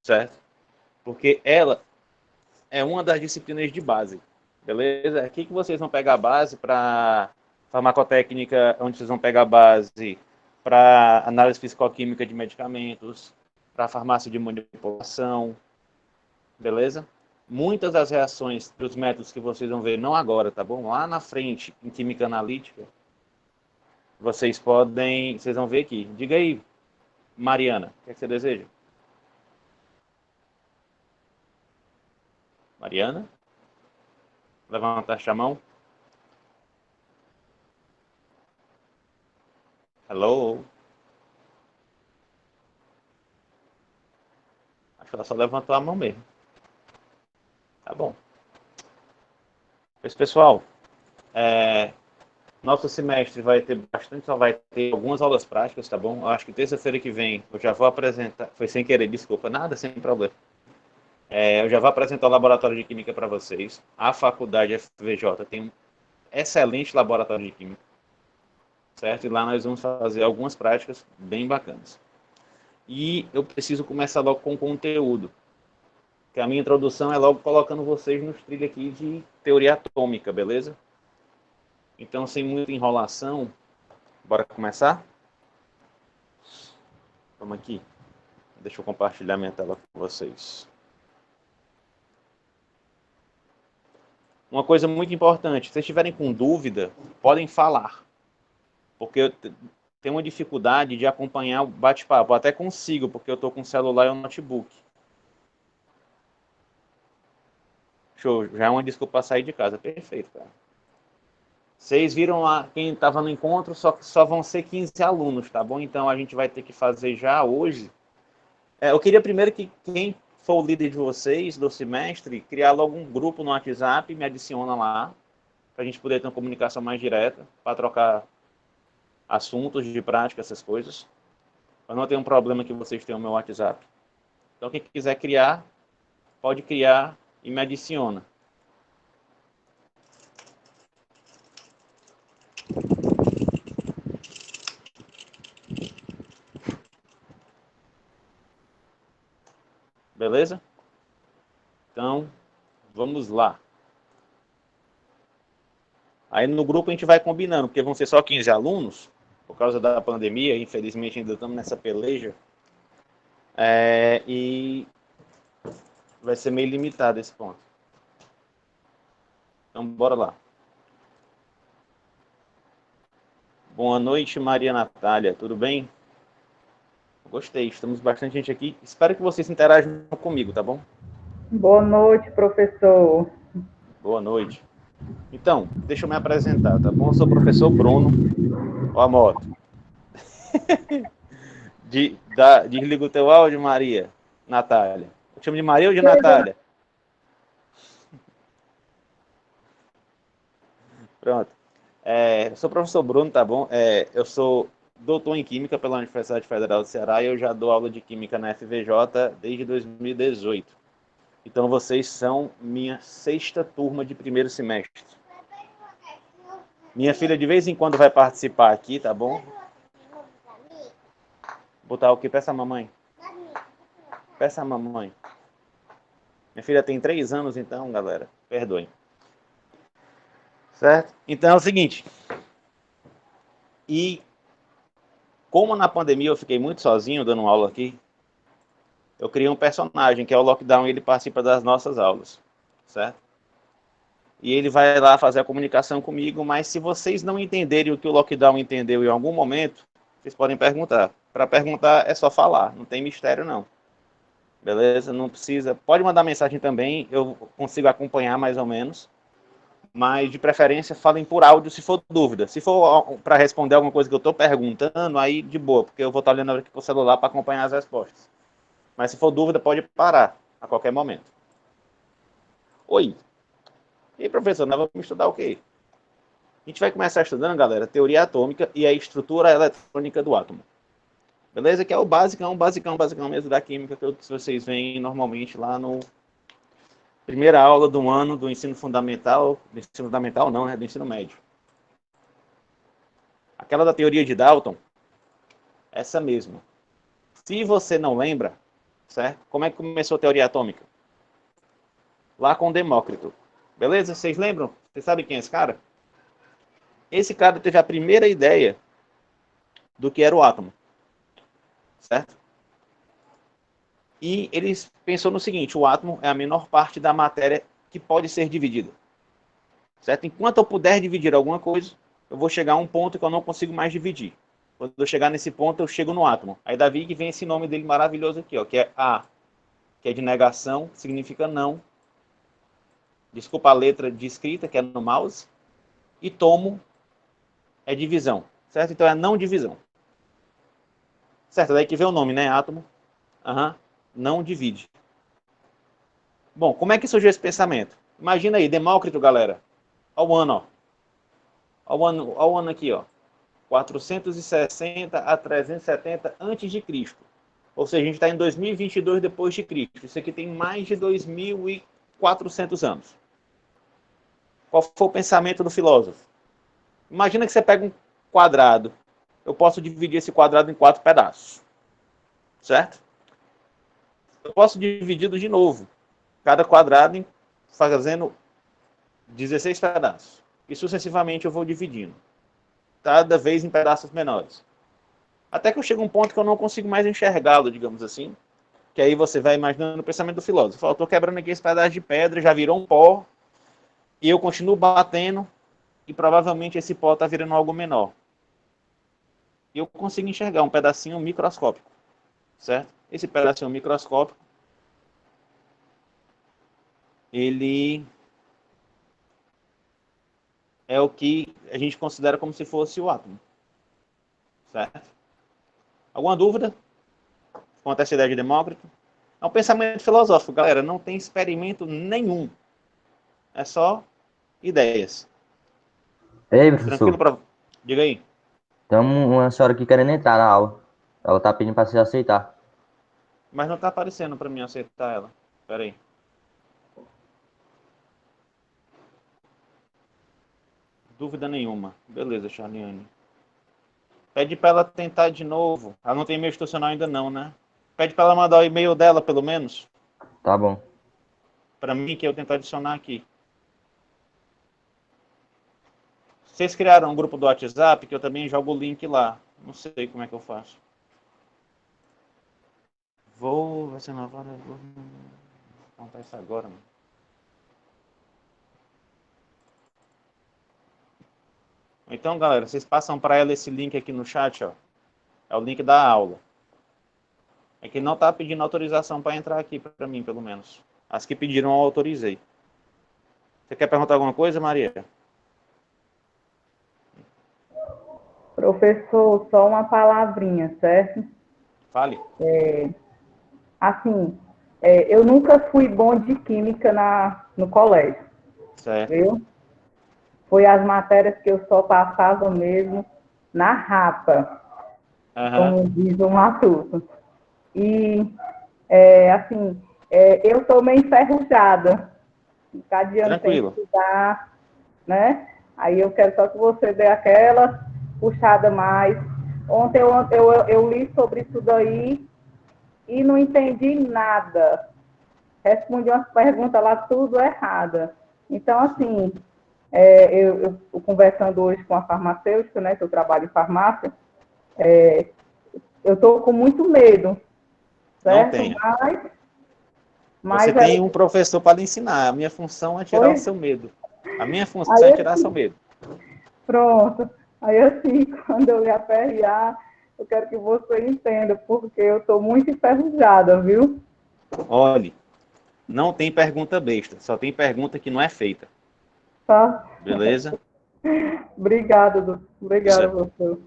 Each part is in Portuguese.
certo? Porque ela é uma das disciplinas de base, beleza? Aqui que vocês vão pegar a base para farmacotécnica, onde vocês vão pegar a base para análise fisicoquímica de medicamentos, para farmácia de manipulação, beleza? Muitas das reações dos métodos que vocês vão ver, não agora, tá bom? Lá na frente, em química analítica, vocês vão ver aqui. Diga aí, Mariana, o que, é que você deseja? Mariana? Levantaste a mão? Hello? Acho que ela só levantou a mão mesmo. Tá bom. Pois, pessoal, nosso semestre vai ter bastante, só vai ter algumas aulas práticas, tá bom? Eu acho que terça-feira que vem eu já vou apresentar, foi sem querer, desculpa, nada, sem problema. Eu já vou apresentar o laboratório de química para vocês. A faculdade FVJ tem um excelente laboratório de química, certo? E lá nós vamos fazer algumas práticas bem bacanas. E eu preciso começar logo com o conteúdo, que a minha introdução é logo colocando vocês nos trilhos aqui de teoria atômica, beleza? Então, sem muita enrolação, bora começar? Vamos aqui. Deixa eu compartilhar minha tela com vocês. Uma coisa muito importante, se vocês estiverem com dúvida, podem falar. Porque eu tenho uma dificuldade de acompanhar o bate-papo. Eu até consigo, porque eu estou com o celular e o notebook. Show, já é uma desculpa para sair de casa. Perfeito, cara. Vocês viram lá quem estava no encontro, só vão ser 15 alunos, tá bom? Então a gente vai ter que fazer já hoje. Eu queria primeiro que quem for o líder de vocês do semestre, criar logo um grupo no WhatsApp, me adiciona lá, para a gente poder ter uma comunicação mais direta, para trocar assuntos de prática, essas coisas. Eu não tenho um problema que vocês tenham o meu WhatsApp. Então quem quiser criar, pode criar e me adiciona. Beleza? Então, vamos lá. Aí no grupo a gente vai combinando, porque vão ser só 15 alunos, por causa da pandemia, infelizmente ainda estamos nessa peleja. E vai ser meio limitado esse ponto. Então, bora lá. Boa noite, Maria Natália, tudo bem? Gostei, estamos bastante gente aqui. Espero que vocês interajam comigo, tá bom? Boa noite, professor. Boa noite. Então, deixa eu me apresentar, tá bom? Eu sou o professor Bruno. Ó a moto. Desliga o teu áudio, Maria Natália. Eu chamo de Maria ou de Natália? Pronto. Eu sou o professor Bruno, tá bom? Eu sou doutor em Química pela Universidade Federal do Ceará e eu já dou aula de Química na FVJ desde 2018. Então vocês são minha sexta turma de primeiro semestre. Minha filha de vez em quando vai participar aqui, tá bom? Botar o que? Peça a mamãe. Peça a mamãe. Minha filha tem 3 anos, então, galera, perdoem. Certo? Então é o seguinte. E como na pandemia eu fiquei muito sozinho dando aula aqui, eu criei um personagem, que é o Lockdown, e ele participa das nossas aulas, certo? E ele vai lá fazer a comunicação comigo, mas se vocês não entenderem o que o Lockdown entendeu em algum momento, vocês podem perguntar. Para perguntar é só falar, não tem mistério não. Beleza? Não precisa. Pode mandar mensagem também, eu consigo acompanhar mais ou menos. Mas de preferência falem por áudio se for dúvida. Se for para responder alguma coisa que eu estou perguntando, aí de boa, porque eu vou estar olhando aqui para o celular para acompanhar as respostas. Mas se for dúvida, pode parar a qualquer momento. Oi. E aí, professor, nós vamos estudar o quê? A gente vai começar estudando, galera, teoria atômica e a estrutura eletrônica do átomo. Beleza? Que é o basicão mesmo da química que vocês veem normalmente lá no primeira aula do ano do ensino fundamental não, né? Do ensino médio. Aquela da teoria de Dalton, essa mesmo. Se você não lembra, certo? Como é que começou a teoria atômica? Lá com Demócrito. Beleza? Vocês lembram? Vocês sabem quem é esse cara? Esse cara teve a primeira ideia do que era o átomo, certo? E ele pensou no seguinte: o átomo é a menor parte da matéria que pode ser dividida, certo? Enquanto eu puder dividir alguma coisa, eu vou chegar a um ponto que eu não consigo mais dividir. Quando eu chegar nesse ponto, eu chego no átomo. Aí daí que vem esse nome dele maravilhoso aqui, ó, que é A, que é de negação, que significa não. Desculpa a letra de escrita, que é no mouse. E tomo é divisão, certo? Então é não divisão. Certo, daí que vem o nome, né? Átomo. Uhum. Não divide. Bom, como é que surgiu esse pensamento? Imagina aí, Demócrito, galera. Olha o ano, ó. Olha o ano aqui, ó. 460 a 370 antes de Cristo. Ou seja, a gente está em 2022 depois de Cristo. Isso aqui tem mais de 2.400 anos. Qual foi o pensamento do filósofo? Imagina que você pega um quadrado. Eu posso dividir esse quadrado em 4 pedaços. Certo? Eu posso dividi-lo de novo. Cada quadrado fazendo 16 pedaços. E sucessivamente eu vou dividindo. Cada vez em pedaços menores. Até que eu chego a um ponto que eu não consigo mais enxergá-lo, digamos assim. Que aí você vai imaginando o pensamento do filósofo. Eu estou quebrando aqui esse pedaço de pedra, já virou um pó. E eu continuo batendo. E provavelmente esse pó está virando algo menor. E eu consigo enxergar um pedacinho microscópico. Certo? Esse pedacinho microscópico, ele é o que a gente considera como se fosse o átomo. Certo? Alguma dúvida quanto a essa ideia de Demócrito? É um pensamento filosófico, galera. Não tem experimento nenhum. É só ideias. Ei, Tranquilo professor, para... Diga aí. tem uma senhora aqui querendo entrar na aula. Ela tá pedindo para você aceitar. Mas não está aparecendo para mim aceitar ela. Espera aí. Dúvida nenhuma. Beleza, Charliane. Pede para ela tentar de novo. Ela não tem e-mail institucional ainda não, né? Pede para ela mandar o e-mail dela, pelo menos. Tá bom. Para mim, que eu tentar adicionar aqui. Vocês criaram um grupo do WhatsApp, que eu também jogo o link lá. Não sei como é que eu faço. Vai ser na hora. Vou contar isso agora, mano. Então, galera, vocês passam para ela esse link aqui no chat, ó. É o link da aula. É que não tá pedindo autorização para entrar aqui para mim, pelo menos. As que pediram, eu autorizei. Você quer perguntar alguma coisa, Maria? Professor, só uma palavrinha, certo? Fale. Assim, eu nunca fui bom de química no colégio, Certo. viu? Foi as matérias que eu só passava mesmo na rapa, Aham. como diz o Matuto. E, assim, eu sou meio enferrujada. Ficar adiante sem Tranquilo. estudar, né? Aí eu quero só que você dê aquela puxada mais. Ontem eu li sobre isso daí e não entendi nada. Respondi umas perguntas lá tudo errada. Então, assim, eu conversando hoje com a farmacêutica, né, que eu trabalho em farmácia, eu estou com muito medo, Não certo? tenha. Você Mas tem um professor para lhe ensinar. A minha função é tirar o foi, seu medo. A minha função é aí tirar seu medo. pronto. Aí, assim, quando eu lhe aperrear, eu quero que você entenda, porque eu estou muito enferrujada, viu? Olhe, não tem pergunta besta. Só tem pergunta que não é feita. Tá? Beleza? Obrigada, professor.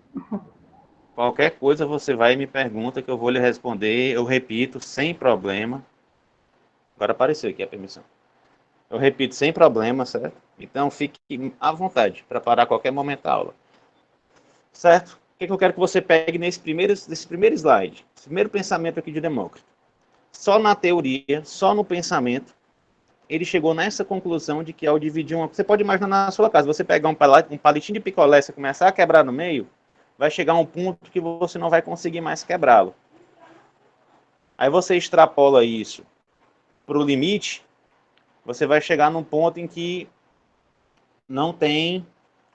Qualquer coisa você vai e me pergunta que eu vou lhe responder. Eu repito, sem problema. Agora apareceu aqui a permissão. Eu repito, sem problema, certo? Então fique à vontade para parar a qualquer momento da aula. Certo? O que eu quero que você pegue nesse primeiro slide? Esse primeiro pensamento aqui de Demócrito. Só na teoria, só no pensamento, ele chegou nessa conclusão de que ao dividir uma... Você pode imaginar na sua casa, você pegar um palitinho de picolé, você começar a quebrar no meio, vai chegar um ponto que você não vai conseguir mais quebrá-lo. Aí você extrapola isso para o limite, você vai chegar num ponto em que não tem...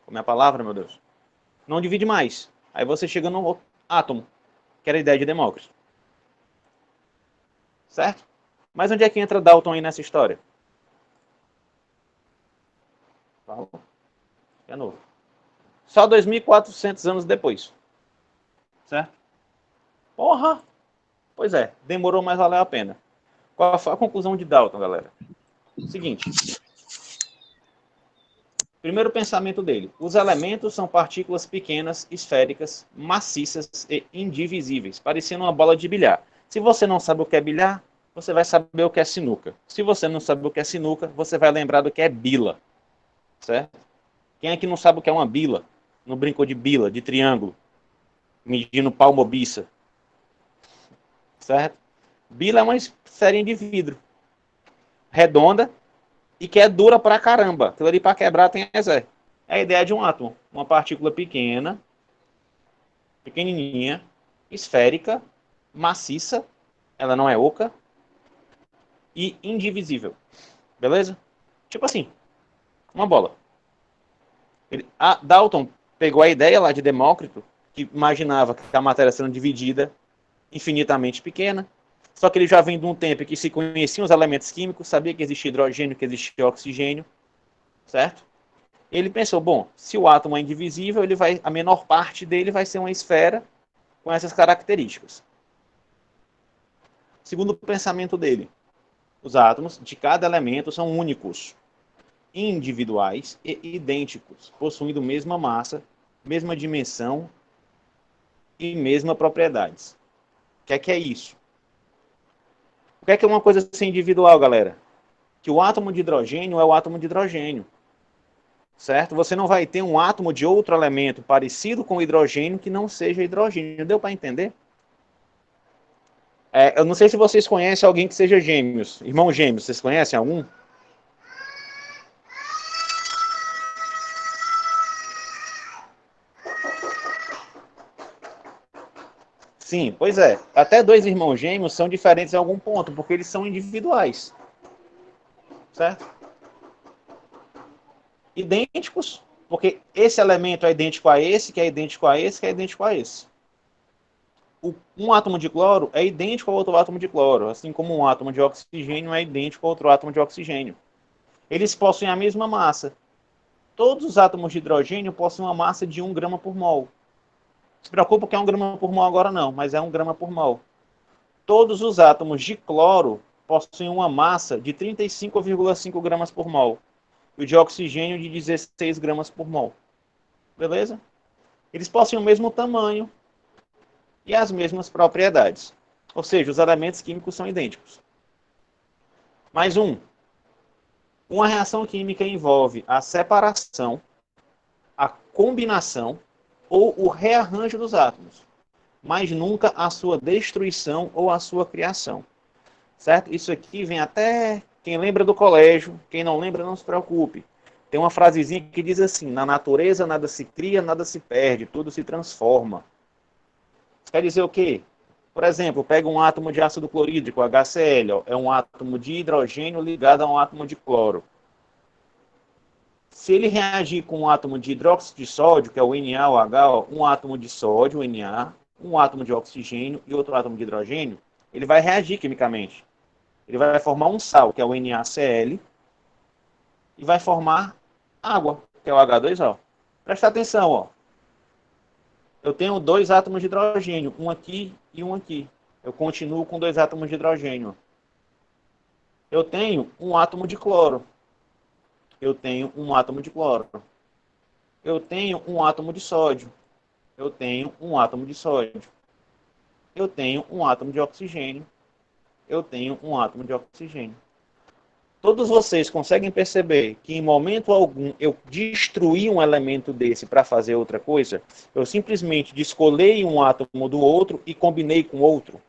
Como é a palavra, meu Deus? Não divide mais. Aí você chega no átomo, que era a ideia de Demócrito. Certo? Mas onde é que entra Dalton aí nessa história? Fala. É novo. Só 2.400 anos depois. Certo? Porra! Pois é, demorou, mas valeu a pena. Qual foi a conclusão de Dalton, galera? Seguinte. Primeiro pensamento dele. Os elementos são partículas pequenas, esféricas, maciças e indivisíveis, parecendo uma bola de bilhar. Se você não sabe o que é bilhar, você vai saber o que é sinuca. Se você não sabe o que é sinuca, você vai lembrar do que é bila. Certo? Quem é que não sabe o que é uma bila? Não brincou de bila, de triângulo, medindo palmobiça. Certo? Bila é uma esferinha de vidro, redonda, e que é dura pra caramba. Aquilo ali pra quebrar tem exé. É a ideia de um átomo. Uma partícula pequena, pequenininha, esférica, maciça, ela não é oca, e indivisível. Beleza? Tipo assim, uma bola. Dalton pegou a ideia lá de Demócrito, que imaginava que a matéria sendo dividida infinitamente pequena, só que ele já vem de um tempo que se conheciam os elementos químicos, sabia que existia hidrogênio, que existia oxigênio, certo? Ele pensou, bom, se o átomo é indivisível, a menor parte dele vai ser uma esfera com essas características. Segundo o pensamento dele, os átomos de cada elemento são únicos, individuais e idênticos, possuindo mesma massa, mesma dimensão e mesma propriedades. O que é isso? O que é uma coisa ser individual, galera? Que o átomo de hidrogênio é o átomo de hidrogênio. Certo? Você não vai ter um átomo de outro elemento parecido com o hidrogênio que não seja hidrogênio. Deu para entender? Eu não sei se vocês conhecem alguém que seja gêmeos. Irmão gêmeos, vocês conhecem algum? Sim, pois é. Até dois irmãos gêmeos são diferentes em algum ponto, porque eles são individuais. Certo? Idênticos, porque esse elemento é idêntico a esse, que é idêntico a esse, que é idêntico a esse. Um átomo de cloro é idêntico ao outro átomo de cloro, assim como um átomo de oxigênio é idêntico ao outro átomo de oxigênio. Eles possuem a mesma massa. Todos os átomos de hidrogênio possuem uma massa de 1 grama por mol. Não se preocupa que é 1 grama por mol agora não, mas é 1 grama por mol. Todos os átomos de cloro possuem uma massa de 35,5 gramas por mol. E o de oxigênio de 16 gramas por mol. Beleza? Eles possuem o mesmo tamanho e as mesmas propriedades. Ou seja, os elementos químicos são idênticos. Mais uma reação química envolve a separação, a combinação ou o rearranjo dos átomos, mas nunca a sua destruição ou a sua criação. Certo? Isso aqui vem até quem lembra do colégio, quem não lembra não se preocupe. Tem uma frasezinha que diz assim: na natureza nada se cria, nada se perde, tudo se transforma. Isso quer dizer o quê? Por exemplo, pega um átomo de ácido clorídrico, HCl, é um átomo de hidrogênio ligado a um átomo de cloro. Se ele reagir com um átomo de hidróxido de sódio, que é o NaOH, um átomo de sódio, o Na, um átomo de oxigênio e outro átomo de hidrogênio, ele vai reagir quimicamente. Ele vai formar um sal, que é o NaCl, e vai formar água, que é o H2O. Presta atenção, ó. Eu tenho 2 átomos de hidrogênio, um aqui e um aqui. Eu continuo com 2 átomos de hidrogênio. Eu tenho um átomo de cloro. Eu tenho um átomo de cloro. Eu tenho um átomo de sódio. Eu tenho um átomo de sódio. Eu tenho um átomo de oxigênio. Eu tenho um átomo de oxigênio. Todos vocês conseguem perceber que em momento algum eu destruí um elemento desse para fazer outra coisa? Eu simplesmente descolei um átomo do outro e combinei com outro.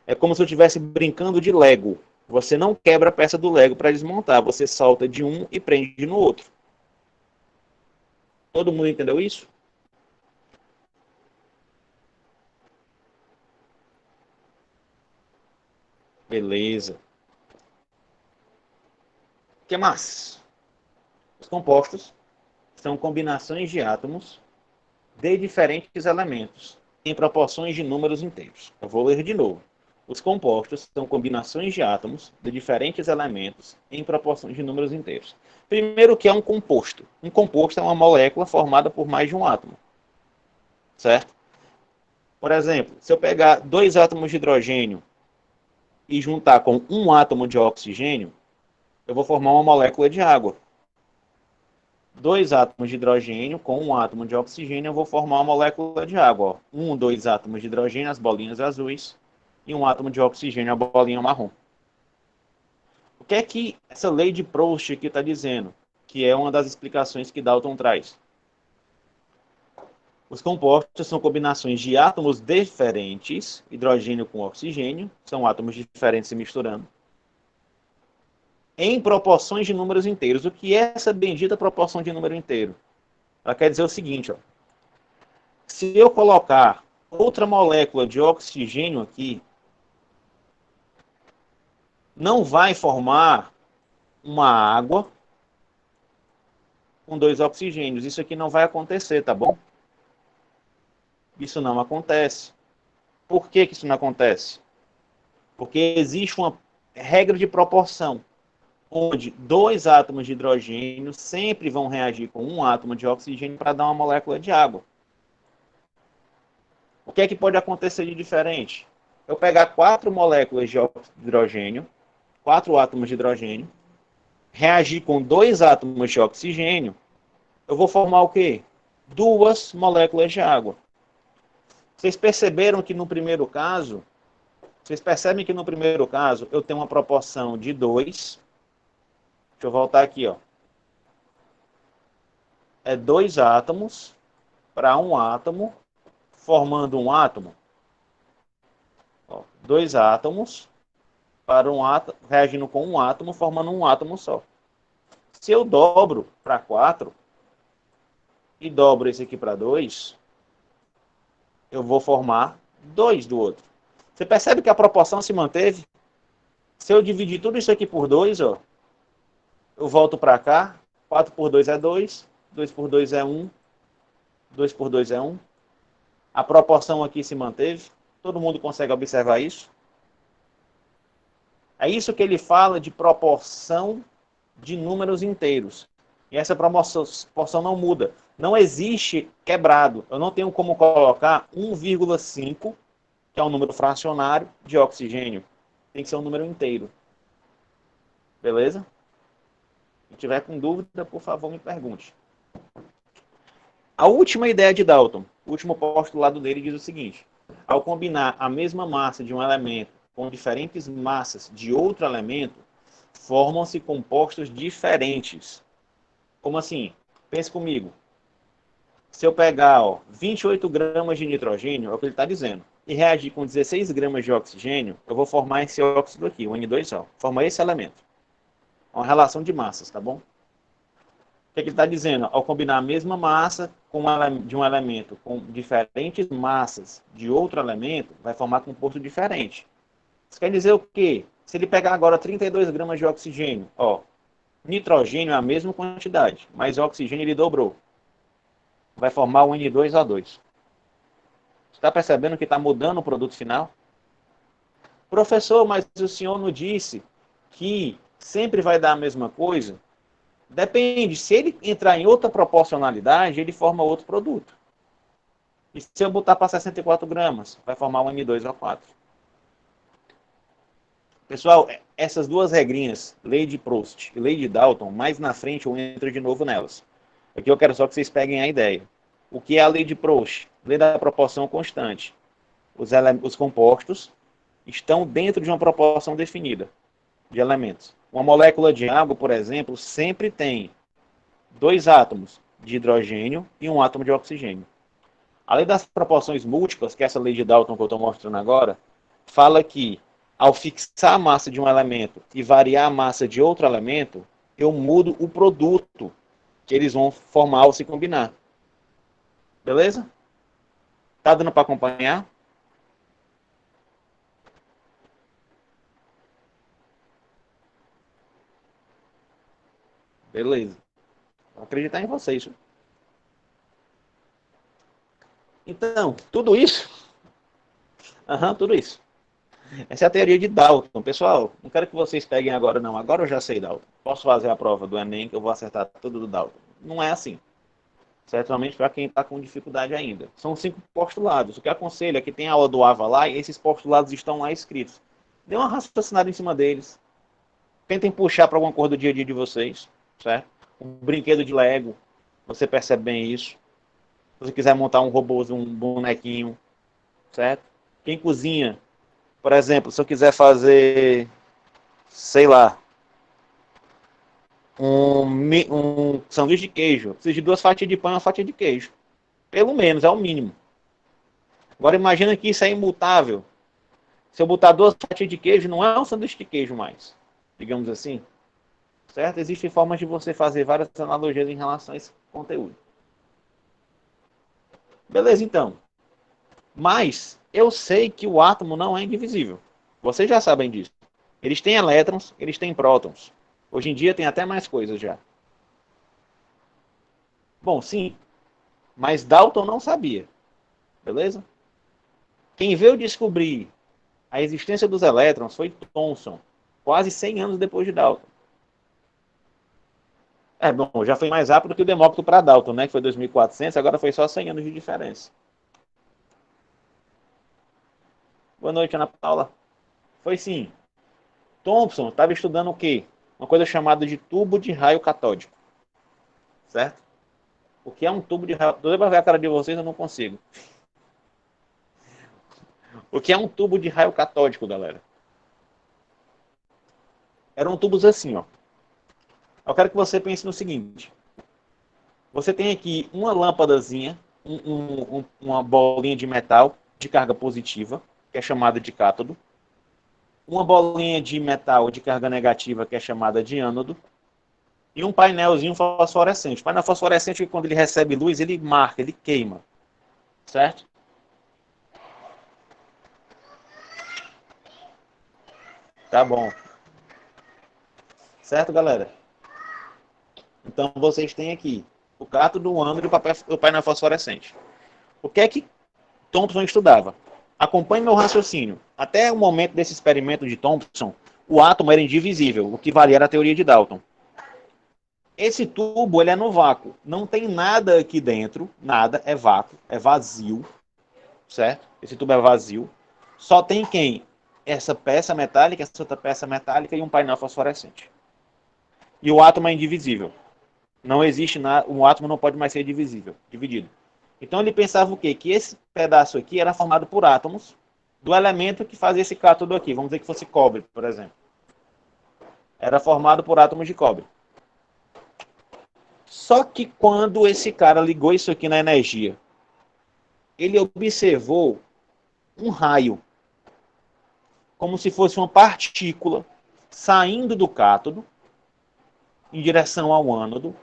É como se eu estivesse brincando de Lego. Você não quebra a peça do Lego para desmontar, você solta de um e prende no outro. Todo mundo entendeu isso? Beleza. O que mais? Os compostos são combinações de átomos de diferentes elementos em proporções de números inteiros. Eu vou ler de novo. Os compostos são combinações de átomos de diferentes elementos em proporções de números inteiros. Primeiro, o que é um composto? Um composto é uma molécula formada por mais de um átomo. Certo? Por exemplo, se eu pegar 2 átomos de hidrogênio e juntar com um átomo de oxigênio, eu vou formar uma molécula de água. 2 átomos de hidrogênio com um átomo de oxigênio, eu vou formar uma molécula de água. 2 átomos de hidrogênio, as bolinhas azuis, e um átomo de oxigênio, a bolinha marrom. O que é que essa lei de Proust aqui está dizendo? Que é uma das explicações que Dalton traz. Os compostos são combinações de átomos diferentes, hidrogênio com oxigênio, são átomos diferentes se misturando, em proporções de números inteiros. O que é essa bendita proporção de número inteiro? Ela quer dizer o seguinte, ó. Se eu colocar outra molécula de oxigênio aqui, não vai formar uma água com 2 oxigênios. Isso aqui não vai acontecer, tá bom? Isso não acontece. Por que isso não acontece? Porque existe uma regra de proporção, onde 2 átomos de hidrogênio sempre vão reagir com um átomo de oxigênio para dar uma molécula de água. O que é que pode acontecer de diferente? Eu pegar 4 moléculas de hidrogênio, 4 átomos de hidrogênio, reagir com 2 átomos de oxigênio, eu vou formar o quê? 2 moléculas de água. Vocês perceberam que no primeiro caso, eu tenho uma proporção de 2. Deixa eu voltar aqui, ó. É 2 átomos para um átomo, formando um átomo. 2 átomos para um átomo, reagindo com um átomo, formando um átomo só. Se eu dobro para 4 e dobro esse aqui para 2, eu vou formar 2 do outro. Você percebe que a proporção se manteve? Se eu dividir tudo isso aqui por 2, ó, eu volto para cá, 4 por 2 é 2, 2 por 2 é 1, 2 por 2 é 1. A proporção aqui se manteve. Todo mundo consegue observar isso? É isso que ele fala de proporção de números inteiros. E essa proporção não muda. Não existe quebrado. Eu não tenho como colocar 1,5, que é um número fracionário, de oxigênio. Tem que ser um número inteiro. Beleza? Se tiver com dúvida, por favor, me pergunte. A última ideia de Dalton, o último postulado dele diz o seguinte: ao combinar a mesma massa de um elemento com diferentes massas de outro elemento, formam-se compostos diferentes. Como assim? Pense comigo. Se eu pegar 28 gramas de nitrogênio, é o que ele está dizendo, e reagir com 16 gramas de oxigênio, eu vou formar esse óxido aqui, o N2O. Forma esse elemento. É uma relação de massas, tá bom? O que ele está dizendo? Ao combinar a mesma massa de um elemento com diferentes massas de outro elemento, vai formar composto diferente. Isso quer dizer o quê? Se ele pegar agora 32 gramas de oxigênio, nitrogênio é a mesma quantidade, mas o oxigênio ele dobrou. Vai formar o N2O2. Você está percebendo que está mudando o produto final? Professor, mas o senhor não disse que sempre vai dar a mesma coisa? Depende. Se ele entrar em outra proporcionalidade, ele forma outro produto. E se eu botar para 64 gramas, vai formar um N2O4. Pessoal, essas duas regrinhas, lei de Proust e lei de Dalton, mais na frente eu entro de novo nelas. Aqui eu quero só que vocês peguem a ideia. O que é a lei de Proust? Lei da proporção constante. Os compostos estão dentro de uma proporção definida de elementos. Uma molécula de água, por exemplo, sempre tem 2 átomos de hidrogênio e um átomo de oxigênio. A lei das proporções múltiplas, que é essa lei de Dalton que eu estou mostrando agora, fala que ao fixar a massa de um elemento e variar a massa de outro elemento, eu mudo o produto que eles vão formar ao se combinar. Beleza? Tá dando para acompanhar? Beleza. Vou acreditar em vocês. Então, tudo isso. Tudo isso. Essa é a teoria de Dalton. Pessoal, não quero que vocês peguem agora, não. Agora eu já sei Dalton. Posso fazer a prova do Enem que eu vou acertar tudo do Dalton. Não é assim. Certamente para quem está com dificuldade ainda. São 5 postulados. O que aconselho é que tem a aula do AVA lá e esses postulados estão lá escritos. Dê uma raciocinada em cima deles. Tentem puxar para alguma coisa do dia a dia de vocês. Certo? Um brinquedo de Lego. Você percebe bem isso. Se você quiser montar um robô, um bonequinho. Certo? Quem cozinha, por exemplo, se eu quiser fazer, sei lá, um sanduíche de queijo, eu preciso de 2 fatias de pão e 1 fatia de queijo. Pelo menos, é o mínimo. Agora imagina que isso é imutável. Se eu botar 2 fatias de queijo, não é um sanduíche de queijo mais. Digamos assim. Certo? Existem formas de você fazer várias analogias em relação a esse conteúdo. Beleza, então. Mas eu sei que o átomo não é indivisível. Vocês já sabem disso. Eles têm elétrons, eles têm prótons. Hoje em dia tem até mais coisas já. Bom, sim, mas Dalton não sabia. Beleza? Quem veio descobrir a existência dos elétrons foi Thomson, quase 100 anos depois de Dalton. Bom, já foi mais rápido que o Demócrito para Dalton, né? Que foi 2400, agora foi só 100 anos de diferença. Boa noite, Ana Paula. Foi sim. Thomson estava estudando o quê? Uma coisa chamada de tubo de raio catódico. Certo? O que é um tubo de raio... Tô para ver a cara de vocês, eu não consigo. O que é um tubo de raio catódico, galera? Eram tubos assim, ó. Eu quero que você pense no seguinte. Você tem aqui uma lâmpadazinha, uma bolinha de metal de carga positiva, que é chamada de cátodo. Uma bolinha de metal de carga negativa, que é chamada de ânodo. E um painelzinho fosforescente. O painel fosforescente, quando ele recebe luz, ele marca, ele queima. Certo? Tá bom. Certo, galera? Então, vocês têm aqui o cátodo, o ânodo e o painel fosforescente. O que é que Thomson estudava? Acompanhe meu raciocínio. Até o momento desse experimento de Thomson, o átomo era indivisível, o que valia era a teoria de Dalton. Esse tubo ele é no vácuo. Não tem nada aqui dentro, nada, é vácuo, é vazio, certo? Esse tubo é vazio. Só tem quem? Essa peça metálica, essa outra peça metálica e um painel fosforescente. E o átomo é indivisível. Não existe nada, o átomo não pode mais ser divisível, dividido. Então ele pensava o quê? Que esse pedaço aqui era formado por átomos do elemento que fazia esse cátodo aqui. Vamos dizer que fosse cobre, por exemplo. Era formado por átomos de cobre. Só que quando esse cara ligou isso aqui na energia, ele observou um raio, como se fosse uma partícula saindo do cátodo em direção ao ânodo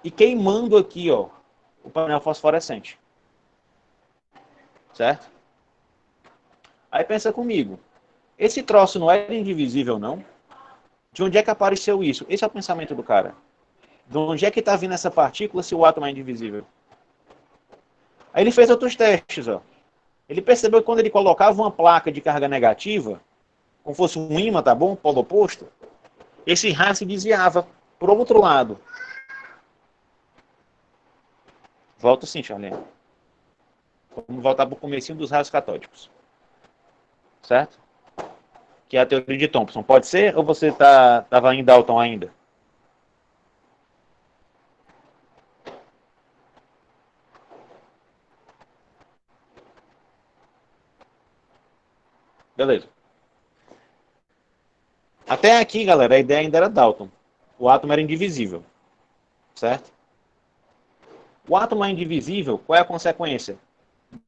e queimando aqui, ó, o painel fosforescente. Certo? Aí pensa comigo. Esse troço não era indivisível, não? De onde é que apareceu isso? Esse é o pensamento do cara. De onde é que está vindo essa partícula se o átomo é indivisível? Aí ele fez outros testes, ó. Ele percebeu que quando ele colocava uma placa de carga negativa, como fosse um ímã, tá bom? Polo oposto, esse raio se desviava para o outro lado. Volto sim, Charlene. Vamos voltar para o comecinho dos raios catódicos. Certo? Que é a teoria de Thomson. Pode ser? Ou você estava em Dalton ainda? Beleza. Até aqui, galera, a ideia ainda era Dalton. O átomo era indivisível. Certo? O átomo é indivisível, qual é a consequência?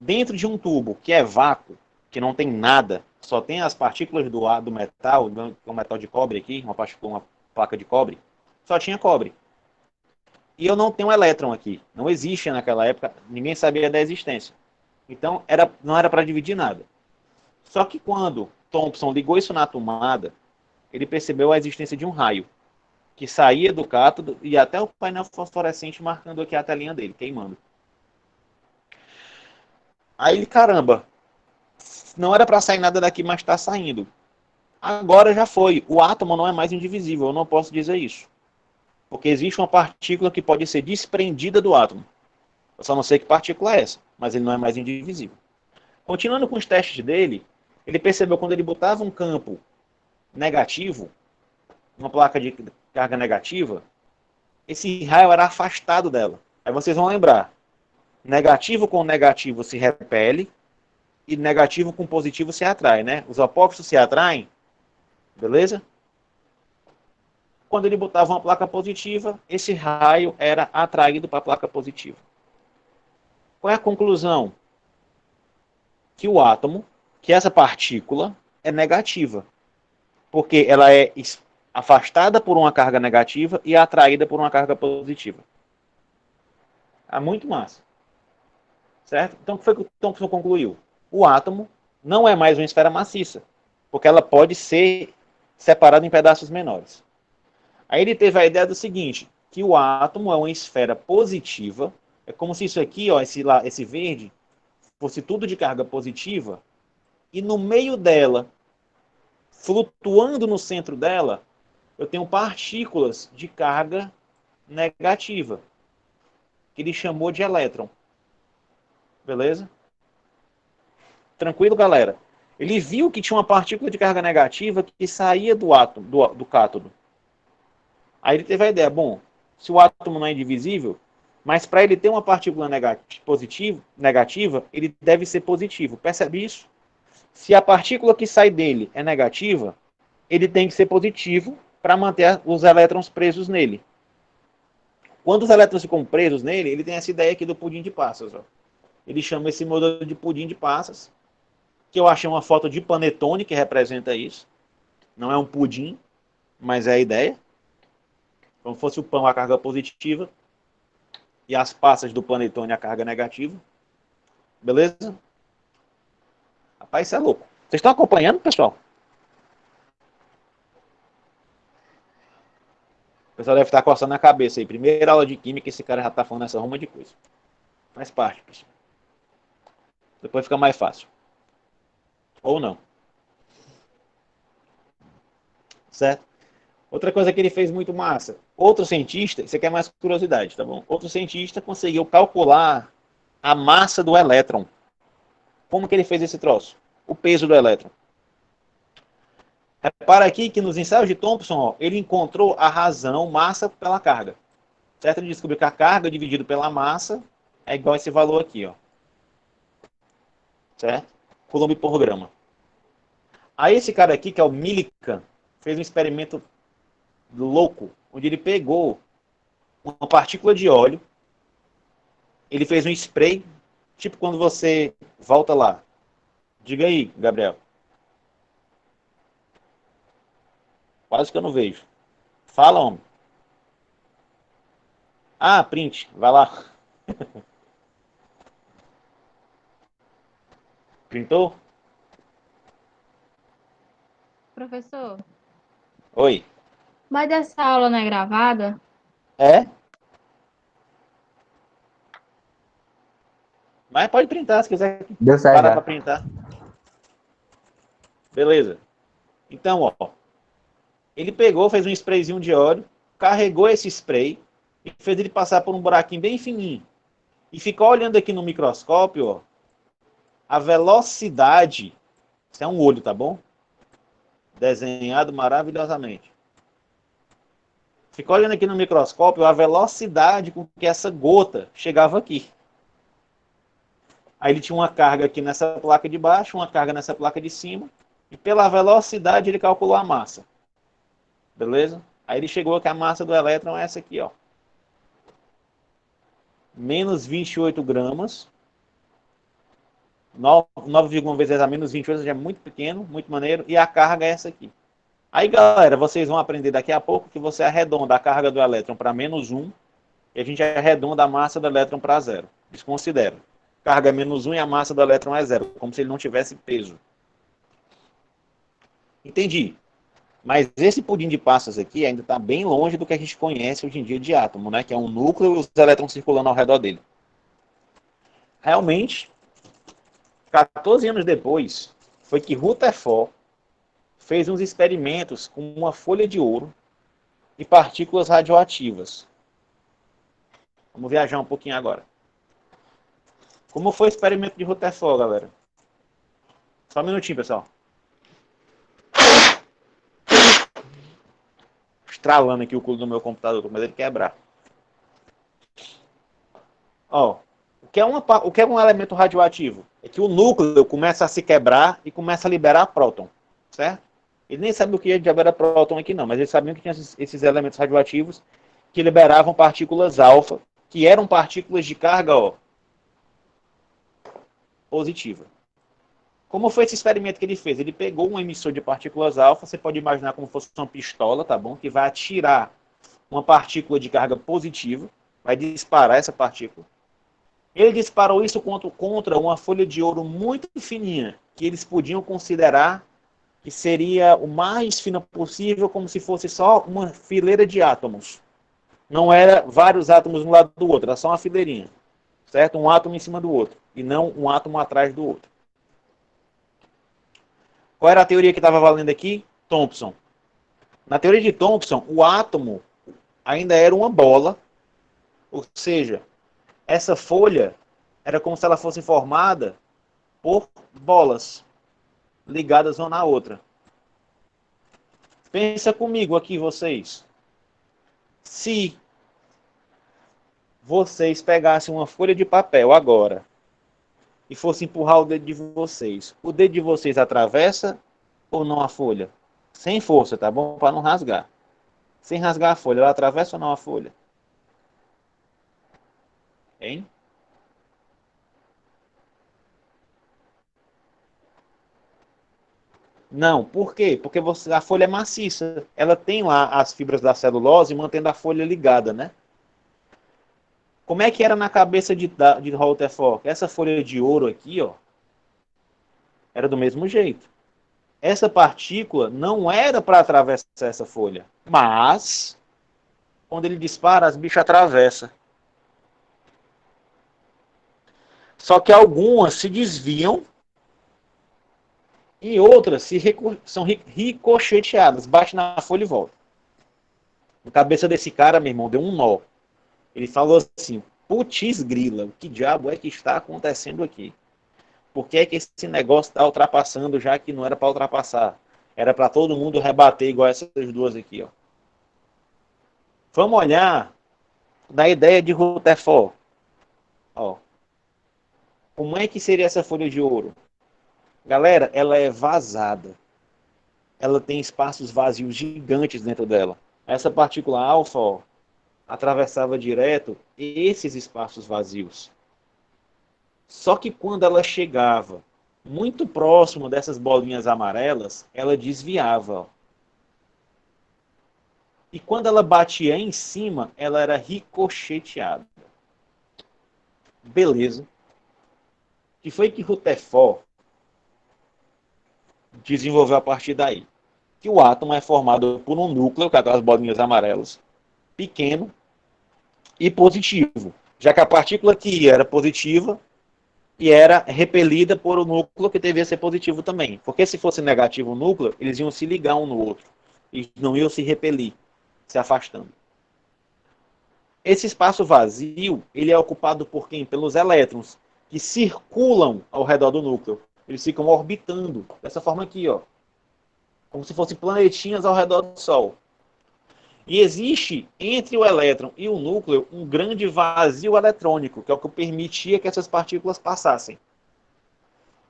Dentro de um tubo que é vácuo, que não tem nada, só tem as partículas do metal, um metal de cobre aqui, uma placa de cobre, só tinha cobre. E eu não tenho um elétron aqui. Não existe naquela época, ninguém sabia da existência. Então, não era para dividir nada. Só que quando Thomson ligou isso na tomada, ele percebeu a existência de um raio. que saía do cátodo e até o painel fosforescente marcando aqui a telinha dele, queimando. Aí ele, caramba, não era para sair nada daqui, mas está saindo. Agora já foi. O átomo não é mais indivisível, eu não posso dizer isso. Porque existe uma partícula que pode ser desprendida do átomo. Eu só não sei que partícula é essa, mas ele não é mais indivisível. Continuando com os testes dele, ele percebeu quando ele botava um campo negativo, uma placa de carga negativa, esse raio era afastado dela. Aí vocês vão lembrar, negativo com negativo se repele e negativo com positivo se atrai, né? Os opostos se atraem, beleza? Quando ele botava uma placa positiva, esse raio era atraído para a placa positiva. Qual é a conclusão? Que o átomo, que essa partícula, é negativa. Porque ela é afastada por uma carga negativa e atraída por uma carga positiva. É muito massa. Certo? Então, o que foi que o Thomson concluiu? O átomo não é mais uma esfera maciça, porque ela pode ser separada em pedaços menores. Aí ele teve a ideia do seguinte, que o átomo é uma esfera positiva, é como se isso aqui, ó, esse verde, fosse tudo de carga positiva, e no meio dela, flutuando no centro dela, eu tenho partículas de carga negativa, que ele chamou de elétron. Beleza? Tranquilo, galera? Ele viu que tinha uma partícula de carga negativa que saía do átomo, do cátodo. Aí ele teve a ideia, bom, se o átomo não é indivisível, mas para ele ter uma partícula negativa, ele deve ser positivo. Percebe isso? Se a partícula que sai dele é negativa, ele tem que ser positivo para manter os elétrons presos nele. Quando os elétrons ficam presos nele, ele tem essa ideia aqui do pudim de passas. Ó. Ele chama esse modelo de pudim de passas, que eu achei uma foto de panetone que representa isso. Não é um pudim, mas é a ideia. Como fosse o pão a carga positiva e as passas do panetone a carga negativa. Beleza? Rapaz, isso é louco. Vocês estão acompanhando, pessoal? O pessoal deve estar coçando a cabeça aí. Primeira aula de química, esse cara já está falando essa ruma de coisa. Faz parte, pessoal. Depois fica mais fácil. Ou não. Certo? Outra coisa que ele fez muito massa. Outro cientista, isso aqui é mais curiosidade, tá bom? Outro cientista conseguiu calcular a massa do elétron. Como que ele fez esse troço? O peso do elétron. Repara aqui que nos ensaios de Thomson, ó, ele encontrou a razão massa pela carga. Certo? Ele descobriu que a carga dividido pela massa é igual a esse valor aqui, ó. Certo? Coulomb por grama. Aí esse cara aqui, que é o Millikan, fez um experimento louco, onde ele pegou uma partícula de óleo, ele fez um spray, tipo quando você volta lá. Diga aí, Gabriel. Quase que eu não vejo. Fala, homem. Ah, print. Vai lá. Printou? Professor, Oi. mas essa aula não é gravada? É? Mas pode printar se quiser Deu certo parar para já. printar. Beleza. Então, ó. Ele pegou, fez um sprayzinho de óleo, carregou esse spray e fez ele passar por um buraquinho bem fininho. E ficou olhando aqui no microscópio, ó, a velocidade. Isso é um olho, tá bom? Desenhado maravilhosamente. Ficou olhando aqui no microscópio a velocidade com que essa gota chegava aqui. Aí ele tinha uma carga aqui nessa placa de baixo, uma carga nessa placa de cima. E pela velocidade ele calculou a massa. Beleza? Aí ele chegou que a massa do elétron é essa aqui, ó. Menos 28 gramas. 9,1 vezes a menos 28 já é muito pequeno, muito maneiro. E a carga é essa aqui. Aí, galera, vocês vão aprender daqui a pouco que você arredonda a carga do elétron para menos 1 e a gente arredonda a massa do elétron para 0. Desconsidera. Carga é menos 1 e a massa do elétron é 0, como se ele não tivesse peso. Entendi. Mas esse pudim de passas aqui ainda está bem longe do que a gente conhece hoje em dia de átomo, né? Que é um núcleo e os elétrons circulando ao redor dele. Realmente, 14 anos depois, foi que Rutherford fez uns experimentos com uma folha de ouro e partículas radioativas. Vamos viajar um pouquinho agora. Como foi o experimento de Rutherford, galera? Só um minutinho, pessoal. Estralando aqui o culo do meu computador, mas ele quebrar. Ó, o que é um elemento radioativo? É que o núcleo começa a se quebrar e começa a liberar próton, certo? Ele nem sabe o que diabo era próton aqui não, mas eles sabiam que tinha esses elementos radioativos que liberavam partículas alfa, que eram partículas de carga, ó, positiva. Como foi esse experimento que ele fez? Ele pegou um emissor de partículas alfa, você pode imaginar como se fosse uma pistola, tá bom? Que vai atirar uma partícula de carga positiva, vai disparar essa partícula. Ele disparou isso contra uma folha de ouro muito fininha, que eles podiam considerar que seria o mais fina possível, como se fosse só uma fileira de átomos. Não era vários átomos um lado do outro, era só uma fileirinha, certo? Um átomo em cima do outro, e não um átomo atrás do outro. Qual era a teoria que estava valendo aqui? Thomson. Na teoria de Thomson, o átomo ainda era uma bola, ou seja, essa folha era como se ela fosse formada por bolas ligadas uma na outra. Pensa comigo aqui, vocês. Se vocês pegassem uma folha de papel agora e fossem empurrar o dedo de vocês, o dedo de vocês atravessa ou não a folha? Sem força, tá bom? Para não rasgar. Sem rasgar a folha, ela atravessa ou não a folha? Hein? Não, por quê? Porque a folha é maciça. Ela tem lá as fibras da celulose mantendo a folha ligada, né? Como é que era na cabeça de Rutherford? Essa folha de ouro aqui, ó, era do mesmo jeito. Essa partícula não era para atravessar essa folha, mas quando ele dispara, as bichas atravessam. Só que algumas se desviam e outras são ricocheteadas, bate na folha e volta. Na cabeça desse cara, meu irmão, deu um nó. Ele falou assim, putz grila, o que diabo é que está acontecendo aqui? Por que é que esse negócio está ultrapassando já que não era para ultrapassar? Era para todo mundo rebater igual essas duas aqui, ó. Vamos olhar na ideia de Rutherford. Ó. Como é que seria essa folha de ouro? Galera, ela é vazada. Ela tem espaços vazios gigantes dentro dela. Essa partícula alfa, ó, atravessava direto esses espaços vazios. Só que quando ela chegava muito próximo dessas bolinhas amarelas, ela desviava. Ó. E quando ela batia em cima, ela era ricocheteada. Beleza. Que foi que Rutherford desenvolveu a partir daí? Que o átomo é formado por um núcleo, com aquelas bolinhas amarelas, pequeno e positivo. Já que a partícula que era positiva e era repelida por um núcleo que devia ser positivo também. Porque se fosse negativo o núcleo, eles iam se ligar um no outro. E não iam se repelir, se afastando. Esse espaço vazio, ele é ocupado por quem? Pelos elétrons, que circulam ao redor do núcleo. Eles ficam orbitando, dessa forma aqui, ó. Como se fossem planetinhas ao redor do Sol. E existe, entre o elétron e o núcleo, um grande vazio eletrônico, que é o que permitia que essas partículas passassem.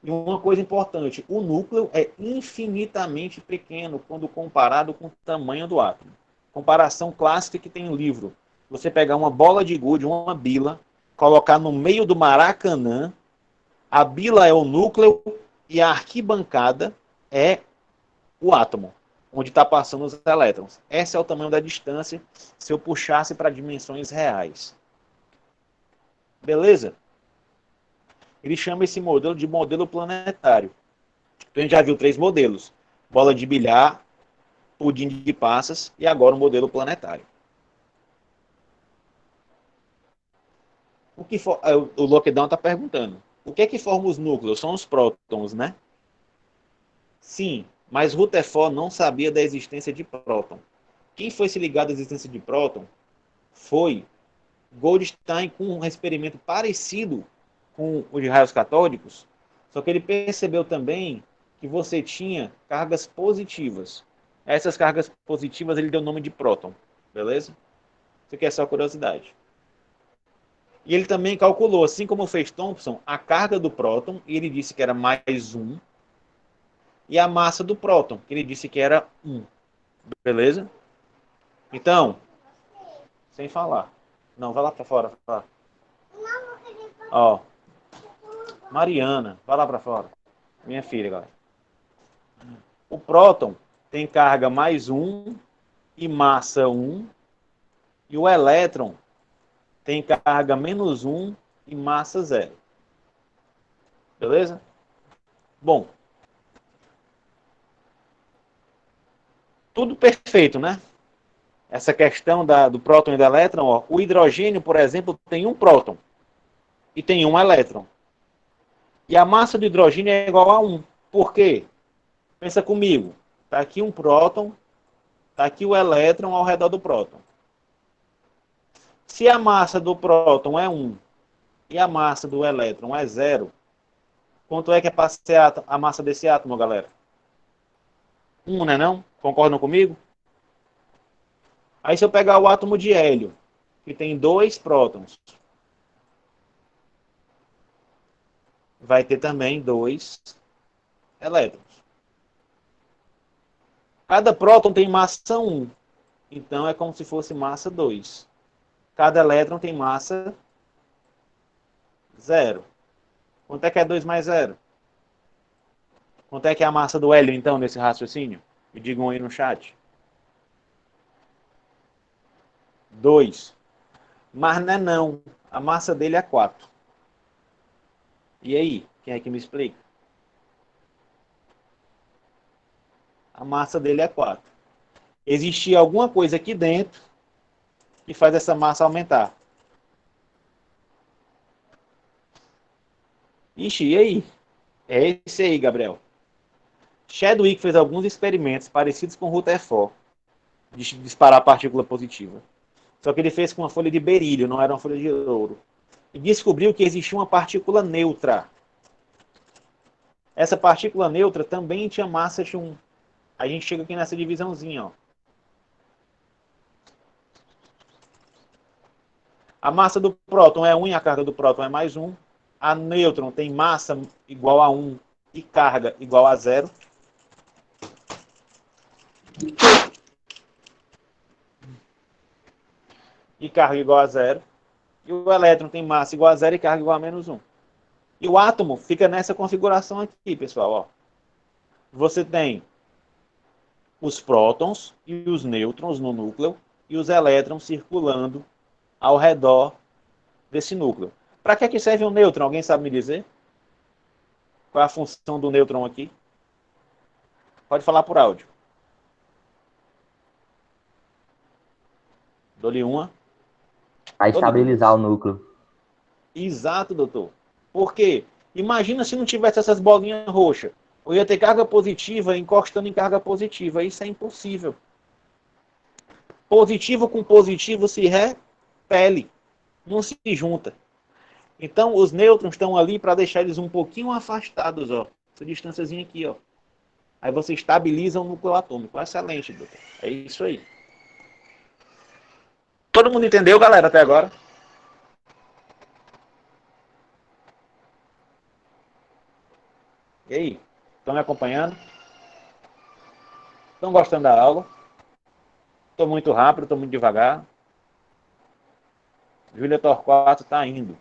E uma coisa importante, o núcleo é infinitamente pequeno quando comparado com o tamanho do átomo. Comparação clássica que tem no livro. Você pegar uma bola de gude, uma bila, colocar no meio do Maracanã, a bila é o núcleo e a arquibancada é o átomo, onde está passando os elétrons. Esse é o tamanho da distância se eu puxasse para dimensões reais. Beleza? Ele chama esse modelo de modelo planetário. Então a gente já viu 3 modelos. Bola de bilhar, pudim de passas e agora o modelo planetário. O Lockdown está perguntando, o que é que forma os núcleos? São os prótons, né? Sim, mas Rutherford não sabia da existência de próton. Quem foi se ligar à existência de próton foi Goldstein, com um experimento parecido com o de raios catódicos, só que ele percebeu também que você tinha cargas positivas. Essas cargas positivas ele deu o nome de próton, beleza? Isso aqui é só curiosidade. E ele também calculou, assim como fez Thomson, a carga do próton, e ele disse que era mais 1, e a massa do próton, que ele disse que era 1. Beleza? Então, sem falar. Não, vai lá para fora. Vai lá. Ó, Mariana, vai lá para fora. Minha filha, galera. O próton tem carga mais 1 e massa 1. E o elétron tem carga menos 1 e massa 0. Beleza? Bom. Tudo perfeito, né? Essa questão do próton e do elétron, ó, o hidrogênio, por exemplo, tem um próton e tem um elétron. E a massa do hidrogênio é igual a 1. Por quê? Pensa comigo. Está aqui um próton, está aqui o elétron ao redor do próton. Se a massa do próton é 1 e a massa do elétron é 0, quanto é que é para ser a massa desse átomo, galera? 1, né não? Concordam comigo? Aí se eu pegar o átomo de hélio, que tem 2 prótons, vai ter também 2 elétrons. Cada próton tem massa 1, então é como se fosse massa 2. Cada elétron tem massa 0. Quanto é que é 2 mais 0? Quanto é que é a massa do hélio, então, nesse raciocínio? Me digam aí no chat. 2. Mas não é não. A massa dele é 4. E aí? Quem é que me explica? A massa dele é 4. Existia alguma coisa aqui dentro que faz essa massa aumentar. Ixi, e aí? É esse aí, Gabriel. Chadwick fez alguns experimentos parecidos com Rutherford de disparar partícula positiva. Só que ele fez com uma folha de berílio, não era uma folha de ouro. E descobriu que existia uma partícula neutra. Essa partícula neutra também tinha massa de 1. A gente chega aqui nessa divisãozinha, ó. A massa do próton é 1 e a carga do próton é mais 1. A nêutron tem massa igual a 1 e carga igual a 0. E carga igual a 0. E o elétron tem massa igual a 0 e carga igual a menos 1. E o átomo fica nessa configuração aqui, pessoal. Ó. Você tem os prótons e os nêutrons no núcleo e os elétrons circulando ao redor desse núcleo. Para que serve um nêutron? Alguém sabe me dizer? Qual é a função do nêutron aqui? Pode falar por áudio. Dou-lhe uma. A estabilizar o núcleo. Exato, doutor. Por quê? Imagina se não tivesse essas bolinhas roxas. Eu ia ter carga positiva encostando em carga positiva. Isso é impossível. Positivo com positivo se repele. Não se junta. Então, os nêutrons estão ali para deixar eles um pouquinho afastados. Ó. Essa distânciazinha aqui. Ó. Aí você estabiliza o núcleo atômico. Excelente, doutor. É isso aí. Todo mundo entendeu, galera, até agora? E aí? Estão me acompanhando? Estão gostando da aula? Estou muito rápido, estou muito devagar. Júlia Torquato está indo.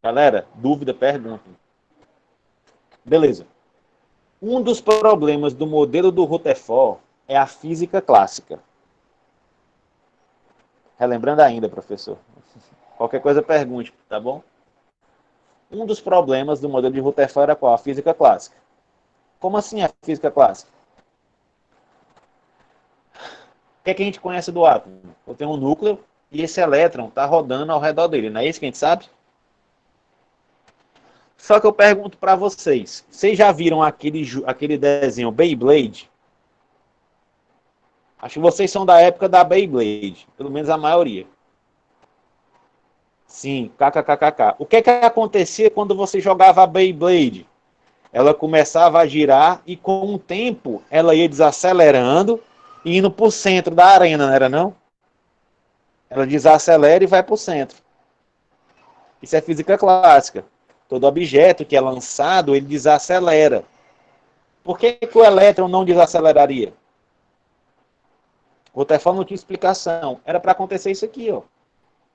Galera, dúvida, perguntem. Beleza. Um dos problemas do modelo do Rutherford é a física clássica. Relembrando ainda, professor. Qualquer coisa pergunte, tá bom? Um dos problemas do modelo de Rutherford era qual? A física clássica. Como assim a física clássica? O que é que a gente conhece do átomo? Eu tenho um núcleo e esse elétron está rodando ao redor dele, não é isso que a gente sabe? Só que eu pergunto para vocês, vocês já viram aquele desenho Beyblade? Acho que vocês são da época da Beyblade, pelo menos a maioria. Sim, kkkk. O que é que acontecia quando você jogava a Beyblade? Ela começava a girar e com o tempo ela ia desacelerando e indo para o centro da arena, não era não? Ela desacelera e vai para o centro. Isso é física clássica. Todo objeto que é lançado, ele desacelera. Por que o elétron não desaceleraria? O Rutherford não tinha explicação. Era para acontecer isso aqui, ó.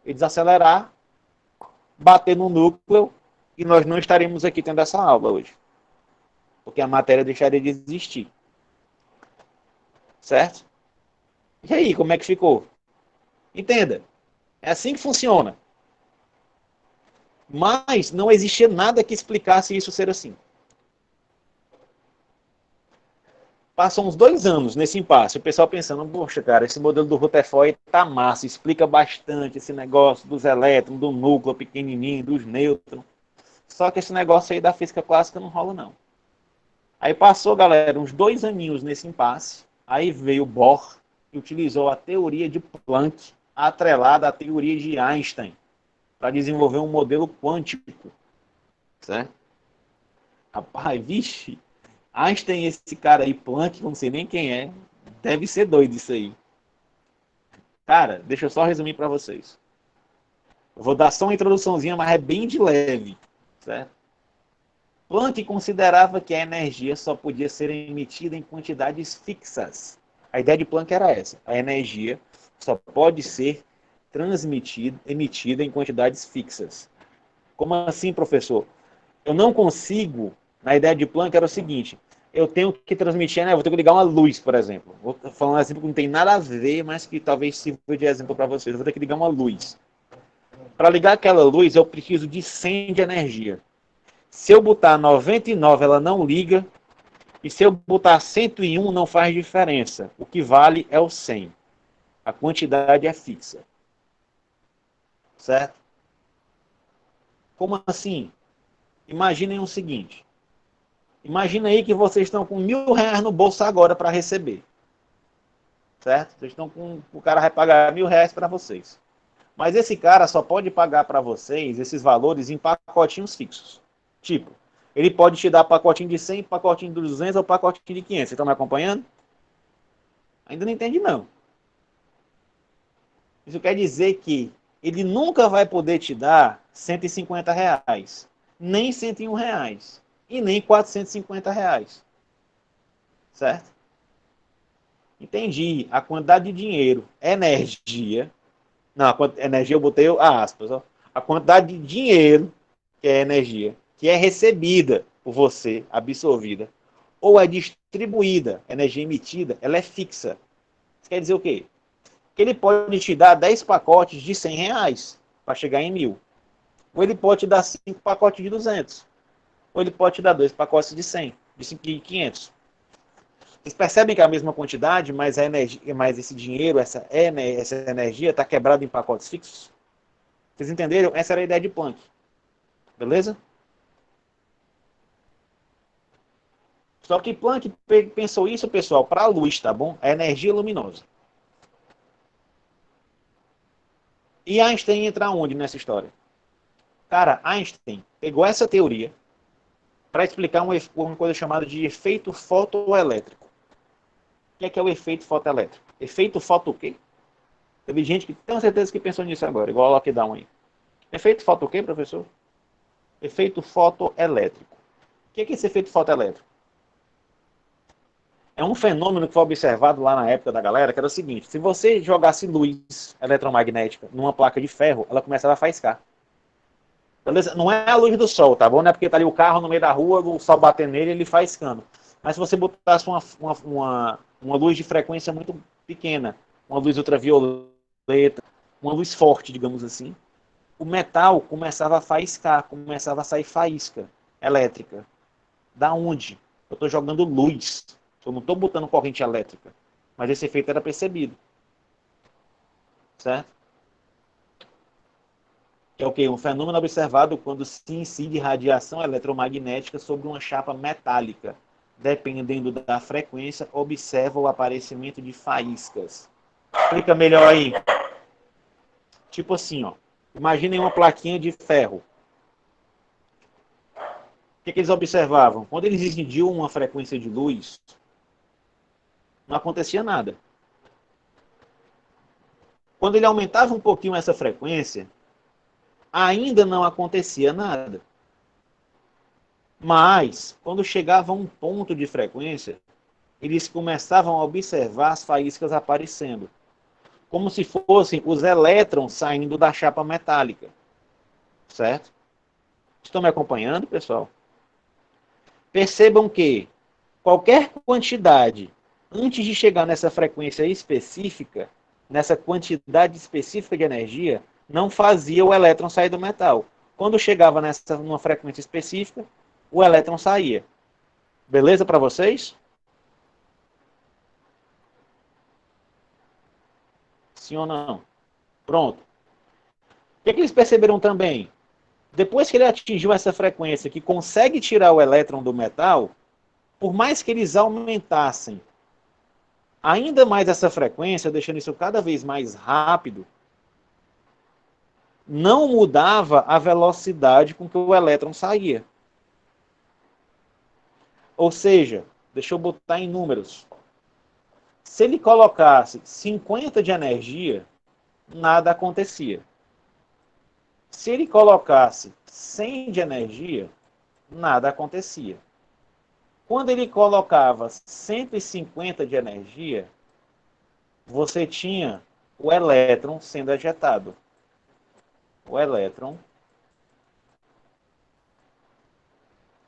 Ele desacelerar, bater no núcleo e nós não estaríamos aqui tendo essa aula hoje. Porque a matéria deixaria de existir. Certo? E aí, como é que ficou? Entenda. É assim que funciona. Mas não existia nada que explicasse isso ser assim. Passam uns 2 anos nesse impasse, o pessoal pensando, poxa, cara, esse modelo do Rutherford tá massa, explica bastante esse negócio dos elétrons, do núcleo pequenininho, dos nêutrons. Só que esse negócio aí da física clássica não rola, não. Aí passou, galera, uns 2 aninhos nesse impasse, aí veio Bohr e utilizou a teoria de Planck atrelada à teoria de Einstein para desenvolver um modelo quântico. Certo? Rapaz, vixe, Einstein, esse cara aí, Planck, não sei nem quem é, deve ser doido isso aí. Cara, deixa eu só resumir para vocês. Eu vou dar só uma introduçãozinha, mas é bem de leve. Certo? Planck considerava que a energia só podia ser emitida em quantidades fixas. A ideia de Planck era essa. A energia só pode ser emitida em quantidades fixas. Como assim, professor? Eu não consigo, na ideia de Planck era o seguinte, eu tenho que transmitir, né? Eu vou ter que ligar uma luz, por exemplo. Vou falar um exemplo que não tem nada a ver, mas que talvez sirva de exemplo para vocês. Eu vou ter que ligar uma luz. Para ligar aquela luz, eu preciso de 100 de energia. Se eu botar 99, ela não liga. E se eu botar 101, não faz diferença. O que vale é o 100. A quantidade é fixa. Certo? Como assim? Imaginem o seguinte. Imagina aí que vocês estão com R$1.000 no bolso agora para receber. Certo? Vocês estão com... O cara vai pagar R$1.000 para vocês. Mas esse cara só pode pagar para vocês esses valores em pacotinhos fixos. Tipo, ele pode te dar pacotinho de 100, pacotinho de 200 ou pacotinho de 500. Vocês estão me acompanhando? Ainda não entendi, não. Isso quer dizer que ele nunca vai poder te dar R$150, nem R$101 e nem R$450. Certo? Entendi. A quantidade de dinheiro, energia... Não, energia eu botei aspas. Ó. A quantidade de dinheiro, que é energia, que é recebida por você, absorvida, ou é distribuída, energia emitida, ela é fixa. Isso quer dizer o quê? Que ele pode te dar 10 pacotes de R$100 para chegar em 1.000. Ou ele pode te dar 5 pacotes de 200. Ou ele pode te dar 2 pacotes de 100, de 500. Vocês percebem que é a mesma quantidade, mas, mas esse dinheiro, essa energia está quebrada em pacotes fixos? Vocês entenderam? Essa era a ideia de Planck. Beleza? Só que Planck pensou isso, pessoal, para a luz, tá bom? A energia luminosa. E Einstein entra onde nessa história? Cara, Einstein pegou essa teoria para explicar uma coisa chamada de efeito fotoelétrico. O que é o efeito fotoelétrico? Efeito foto o quê? Teve gente que tem certeza que pensou nisso agora, igual o lockdown aí. Efeito foto o quê, professor? Efeito fotoelétrico. O que é esse efeito fotoelétrico? É um fenômeno que foi observado lá na época da galera, que era o seguinte, se você jogasse luz eletromagnética numa placa de ferro, ela começava a faiscar. Beleza? Não é a luz do sol, tá bom? Não é porque tá ali o carro no meio da rua, o sol batendo nele, ele faiscando. Mas se você botasse uma luz de frequência muito pequena, uma luz ultravioleta, uma luz forte, digamos assim, o metal começava a faiscar, começava a sair faísca elétrica. Da onde? Eu estou jogando luz. Eu não estou botando corrente elétrica. Mas esse efeito era percebido. Certo? Que é o quê? Um fenômeno observado quando se incide radiação eletromagnética sobre uma chapa metálica. Dependendo da frequência, observa o aparecimento de faíscas. Explica melhor aí. Tipo assim, ó. Imaginem uma plaquinha de ferro. O que eles observavam? Quando eles incidiam uma frequência de luz, não acontecia nada. Quando ele aumentava um pouquinho essa frequência, ainda não acontecia nada. Mas, quando chegava a um ponto de frequência, eles começavam a observar as faíscas aparecendo, como se fossem os elétrons saindo da chapa metálica. Certo? Estão me acompanhando, pessoal? Percebam que qualquer quantidade, antes de chegar nessa frequência específica, nessa quantidade específica de energia, não fazia o elétron sair do metal. Quando chegava numa frequência específica, o elétron saía. Beleza para vocês? Sim ou não? Pronto. O que eles perceberam também? Depois que ele atingiu essa frequência que consegue tirar o elétron do metal, por mais que eles aumentassem ainda mais essa frequência, deixando isso cada vez mais rápido, não mudava a velocidade com que o elétron saía. Ou seja, deixa eu botar em números. Se ele colocasse 50 de energia, nada acontecia. Se ele colocasse 100 de energia, nada acontecia. Quando ele colocava 150 de energia, você tinha o elétron sendo ejetado. O elétron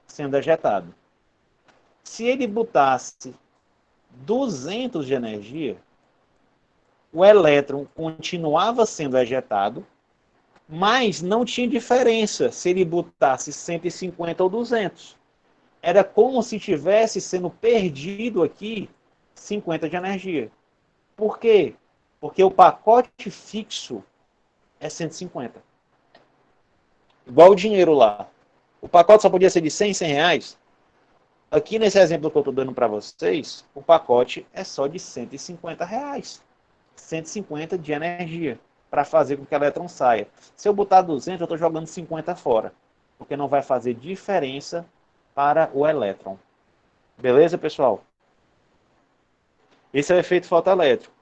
sendo ejetado. Se ele botasse 200 de energia, o elétron continuava sendo ejetado, mas não tinha diferença se ele botasse 150 ou 200. Era como se tivesse sendo perdido aqui 50 de energia. Por quê? Porque o pacote fixo é 150. Igual o dinheiro lá. O pacote só podia ser de 100 reais. Aqui nesse exemplo que eu estou dando para vocês, o pacote é só de 150 reais. 150 de energia para fazer com que o elétron saia. Se eu botar 200, eu estou jogando 50 fora. Porque não vai fazer diferença para o elétron. Beleza, pessoal? Esse é o efeito fotoelétrico.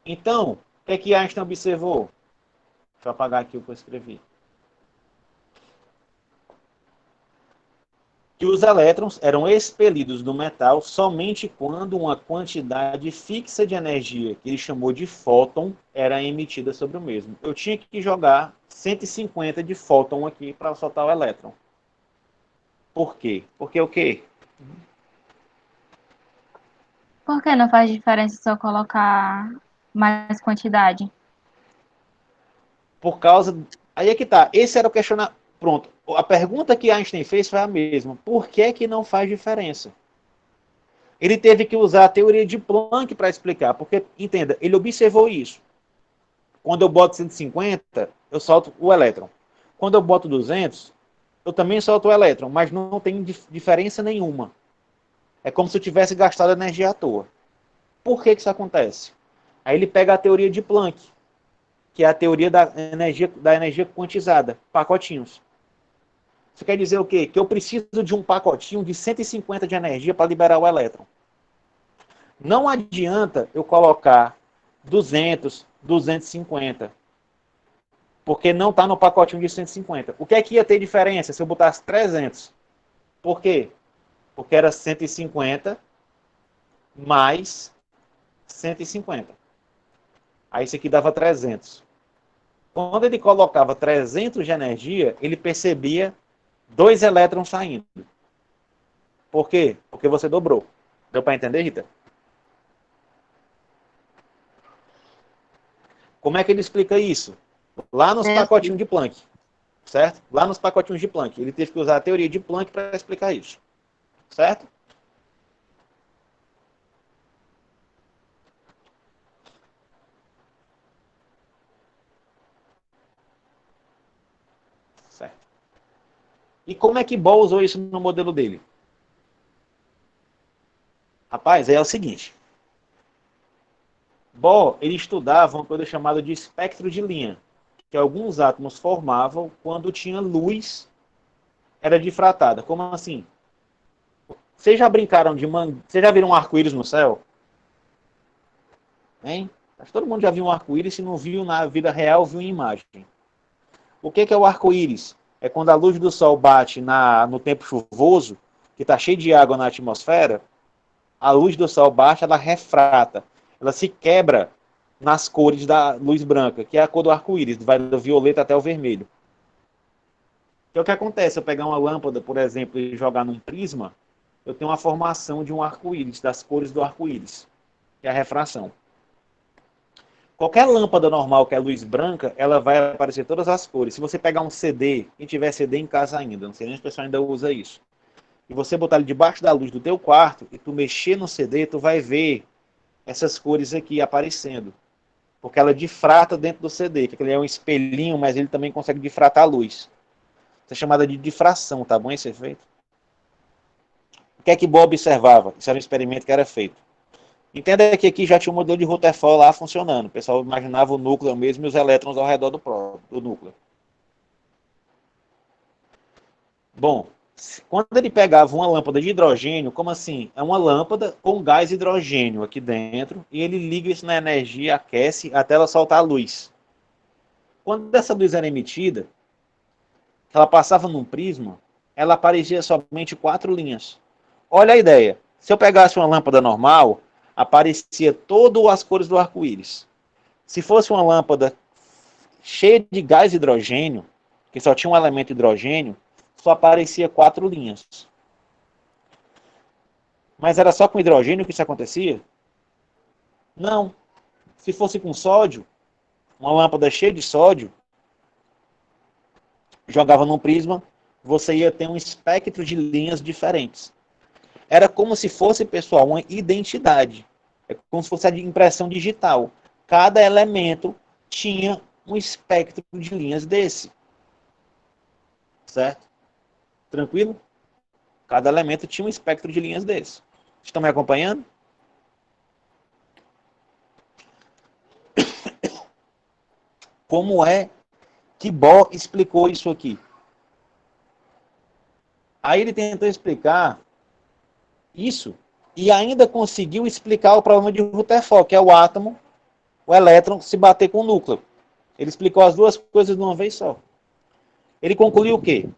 Então, o que é que Einstein observou? Deixa eu apagar aqui o que eu escrevi. Que os elétrons eram expelidos do metal somente quando uma quantidade fixa de energia, que ele chamou de fóton, era emitida sobre o mesmo. Eu tinha que jogar 150 de fóton aqui para soltar o elétron. Por quê? Porque o quê? Por que não faz diferença se eu colocar mais quantidade? Por causa... Aí é que tá. Esse era o questionamento. Pronto. A pergunta que Einstein fez foi a mesma. Por que que não faz diferença? Ele teve que usar a teoria de Planck para explicar. Porque, entenda, ele observou isso. Quando eu boto 150, eu solto o elétron. Quando eu boto 200, eu também solto o elétron. Mas não tem diferença nenhuma. É como se eu tivesse gastado energia à toa. Por que que isso acontece? Aí ele pega a teoria de Planck, que é a teoria da energia quantizada, pacotinhos. Isso quer dizer o quê? Que eu preciso de um pacotinho de 150 de energia para liberar o elétron. Não adianta eu colocar 200, 250, porque não está no pacotinho de 150. O que é que ia ter diferença se eu botasse 300? Por quê? Porque era 150 mais 150. Aí isso aqui dava 300. Quando ele colocava 300 de energia, ele percebia 2 elétrons saindo. Por quê? Porque você dobrou. Deu para entender, Rita? Como é que ele explica isso? Lá nos pacotinhos de Planck. certo? Lá nos pacotinhos de Planck. Ele teve que usar a teoria de Planck para explicar isso, certo? Certo. E como é que Bohr usou isso no modelo dele? Rapaz, é o seguinte. Bohr, ele estudava uma coisa chamada de espectro de linha, que alguns átomos formavam quando tinha luz, era difratada. Como assim? Vocês já brincaram de Vocês já viram um arco-íris no céu? Hein? Acho que todo mundo já viu um arco-íris, se não viu na vida real, viu em imagem. O que é o arco-íris? É quando a luz do sol bate no tempo chuvoso, que está cheio de água na atmosfera, a luz do sol baixa, ela refrata, ela se quebra nas cores da luz branca, que é a cor do arco-íris, vai do violeta até o vermelho. Que é o que acontece, se eu pegar uma lâmpada, por exemplo, e jogar num prisma, eu tenho uma formação de um arco-íris, das cores do arco-íris, que é a refração. Qualquer lâmpada normal que é luz branca, ela vai aparecer todas as cores. Se você pegar um CD, quem tiver CD em casa ainda, não sei nem se o pessoal ainda usa isso, e você botar ele debaixo da luz do teu quarto, e tu mexer no CD, tu vai ver essas cores aqui aparecendo. Porque ela difrata dentro do CD, que ele é um espelhinho, mas ele também consegue difratar a luz. Isso é chamada de difração, tá bom esse efeito? O que é que Bohr observava? Isso era um experimento que era feito. Entenda que aqui já tinha um modelo de Rutherford lá funcionando. O pessoal imaginava o núcleo mesmo e os elétrons ao redor do núcleo. Bom, quando ele pegava uma lâmpada de hidrogênio, como assim? É uma lâmpada com gás hidrogênio aqui dentro, e ele liga isso na energia, aquece até ela soltar a luz. Quando essa luz era emitida, ela passava num prisma, ela aparecia somente 4 linhas. Olha a ideia. Se eu pegasse uma lâmpada normal, aparecia todas as cores do arco-íris. Se fosse uma lâmpada cheia de gás hidrogênio, que só tinha um elemento hidrogênio, só aparecia 4 linhas. Mas era só com hidrogênio que isso acontecia? Não. Se fosse com sódio, uma lâmpada cheia de sódio, jogava num prisma, você ia ter um espectro de linhas diferentes. Era como se fosse, pessoal, uma identidade. É como se fosse a impressão digital. Cada elemento tinha um espectro de linhas desse. Certo? Tranquilo? Cada elemento tinha um espectro de linhas desse. Estão me acompanhando? Como é que Bohr explicou isso aqui? Aí ele tentou explicar isso e ainda conseguiu explicar o problema de Rutherford, que é o átomo, o elétron, se bater com o núcleo. Ele explicou as duas coisas de uma vez só. Ele concluiu o quê?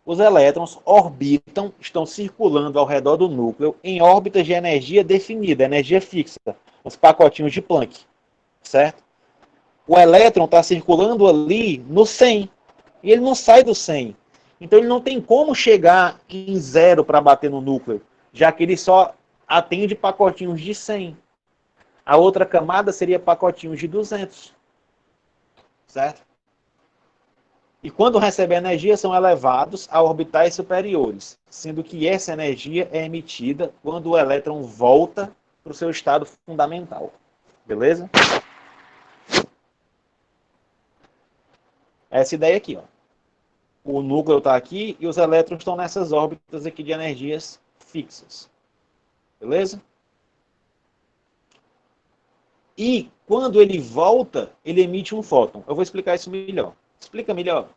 Os elétrons orbitam, estão circulando ao redor do núcleo em órbitas de energia definida, energia fixa, os pacotinhos de Planck, certo? O elétron está circulando ali no 100, e ele não sai do 100. Então ele não tem como chegar em 0 para bater no núcleo, já que ele só atende pacotinhos de 100. A outra camada seria pacotinhos de 200, certo? E quando recebem energia, são elevados a orbitais superiores, sendo que essa energia é emitida quando o elétron volta para o seu estado fundamental. Beleza? Essa ideia aqui, ó. O núcleo está aqui e os elétrons estão nessas órbitas aqui de energias fixas. Beleza? E quando ele volta, ele emite um fóton. Eu vou explicar isso melhor. Explica melhor?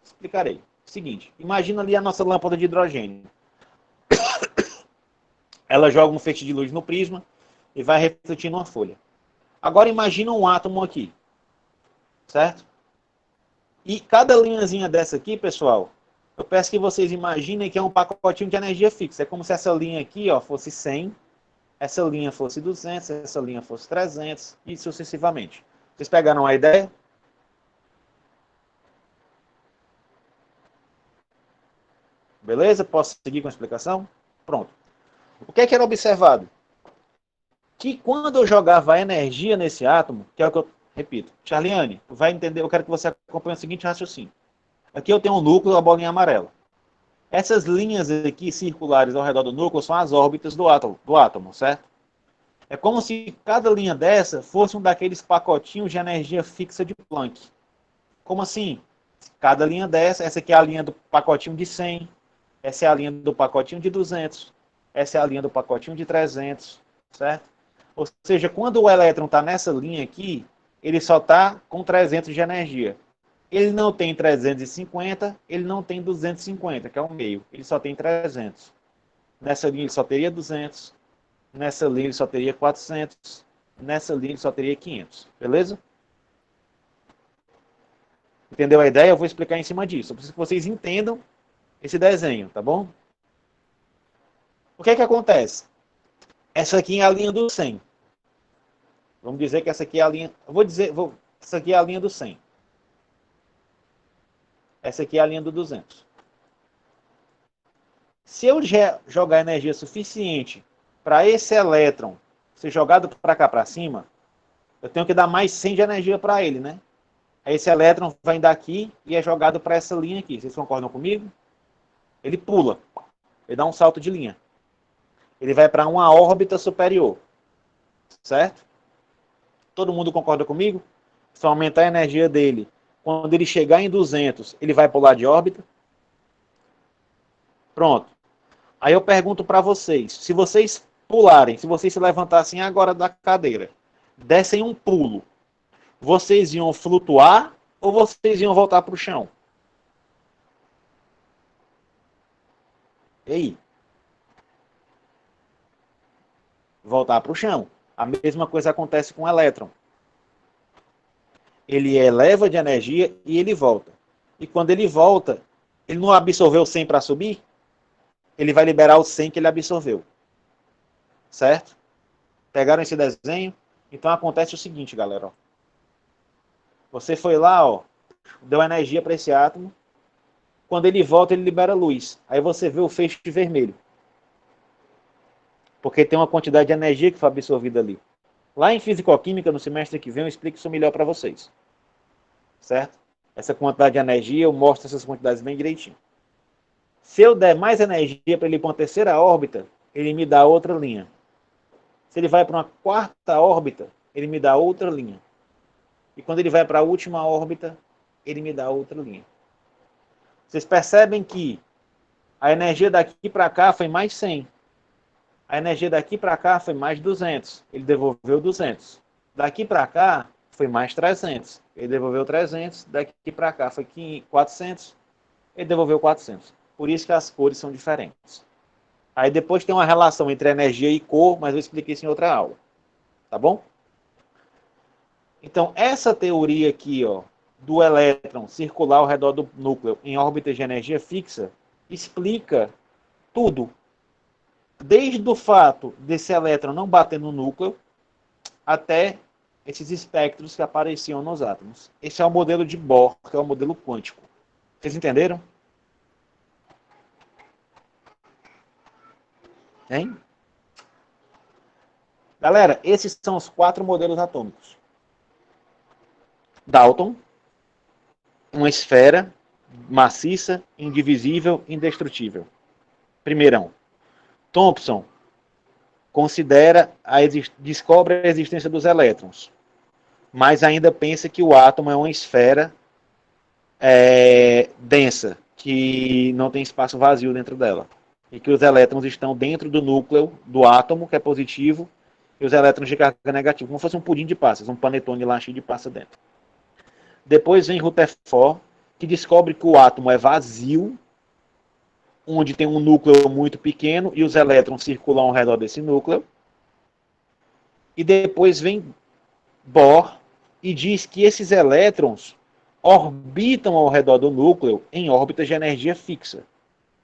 Explicarei. Seguinte, imagina ali a nossa lâmpada de hidrogênio. Ela joga um feixe de luz no prisma e vai refletir numa folha. Agora imagina um átomo aqui. Certo? E cada linhazinha dessa aqui, pessoal, eu peço que vocês imaginem que é um pacotinho de energia fixa. É como se essa linha aqui, ó, fosse 100, essa linha fosse 200, essa linha fosse 300 e sucessivamente. Vocês pegaram a ideia? Beleza? Posso seguir com a explicação? Pronto. O que é que era observado? Que quando eu jogava energia nesse átomo, que é o que eu repito, Charliane, vai entender, eu quero que você acompanhe o seguinte raciocínio. Aqui eu tenho um núcleo, a bolinha amarela. Essas linhas aqui circulares ao redor do núcleo são as órbitas do átomo, certo? É como se cada linha dessa fosse um daqueles pacotinhos de energia fixa de Planck. Como assim? Cada linha dessa, essa aqui é a linha do pacotinho de 100, essa é a linha do pacotinho de 200, essa é a linha do pacotinho de 300, certo? Ou seja, quando o elétron está nessa linha aqui, ele só está com 300 de energia. Ele não tem 350, ele não tem 250, que é o meio. Ele só tem 300. Nessa linha ele só teria 200. Nessa linha ele só teria 400. Nessa linha ele só teria 500. Beleza? Entendeu a ideia? Eu vou explicar em cima disso. Eu preciso que vocês entendam esse desenho, tá bom? O que é que acontece? Essa aqui é a linha do 100. Vamos dizer que essa aqui é a linha... essa aqui é a linha do 100. Essa aqui é a linha do 200. Se eu jogar energia suficiente para esse elétron ser jogado para cá para cima, eu tenho que dar mais 100 de energia para ele, né? Aí esse elétron vai daqui e é jogado para essa linha aqui. Vocês concordam comigo? Ele pula. Ele dá um salto de linha. Ele vai para uma órbita superior. Certo? Todo mundo concorda comigo? Se eu aumentar a energia dele, quando ele chegar em 200, ele vai pular de órbita? Pronto. Aí eu pergunto para vocês, se vocês pularem, se vocês se levantassem agora da cadeira, dessem um pulo, vocês iam flutuar ou vocês iam voltar para o chão? E aí? Voltar para o chão. A mesma coisa acontece com o elétron. Ele eleva de energia e ele volta. E quando ele volta, ele não absorveu 100 para subir? Ele vai liberar o 100 que ele absorveu. Certo? Pegaram esse desenho? Então acontece o seguinte, galera. Ó. Você foi lá, ó, deu energia para esse átomo. Quando ele volta, ele libera luz. Aí você vê o feixe vermelho. Porque tem uma quantidade de energia que foi absorvida ali. Lá em Fisicoquímica, no semestre que vem, eu explico isso melhor para vocês. Certo? Essa quantidade de energia, eu mostro essas quantidades bem direitinho. Se eu der mais energia para ele ir para uma terceira órbita, ele me dá outra linha. Se ele vai para uma quarta órbita, ele me dá outra linha. E quando ele vai para a última órbita, ele me dá outra linha. Vocês percebem que a energia daqui para cá foi mais 100. A energia daqui para cá foi mais 200. Ele devolveu 200. Daqui para cá foi mais 300. Ele devolveu 300. Daqui para cá foi 400. Ele devolveu 400. Por isso que as cores são diferentes. Aí depois tem uma relação entre energia e cor, mas eu expliquei isso em outra aula. Tá bom? Então, essa teoria aqui, ó, do elétron circular ao redor do núcleo em órbita de energia fixa, explica tudo. Desde o fato desse elétron não bater no núcleo, até esses espectros que apareciam nos átomos. Esse é o modelo de Bohr, que é o modelo quântico. Vocês entenderam? Hein? Galera, esses são os 4 modelos atômicos. Dalton, uma esfera maciça, indivisível, indestrutível. Primeirão. Thomson descobre a existência dos elétrons, mas ainda pensa que o átomo é uma esfera densa, que não tem espaço vazio dentro dela. E que os elétrons estão dentro do núcleo do átomo, que é positivo, e os elétrons de carga negativa, como se fosse um pudim de passas, um panetone lá cheio de passa dentro. Depois vem Rutherford, que descobre que o átomo é vazio, onde tem um núcleo muito pequeno e os elétrons circulam ao redor desse núcleo. E depois vem Bohr e diz que esses elétrons orbitam ao redor do núcleo em órbitas de energia fixa.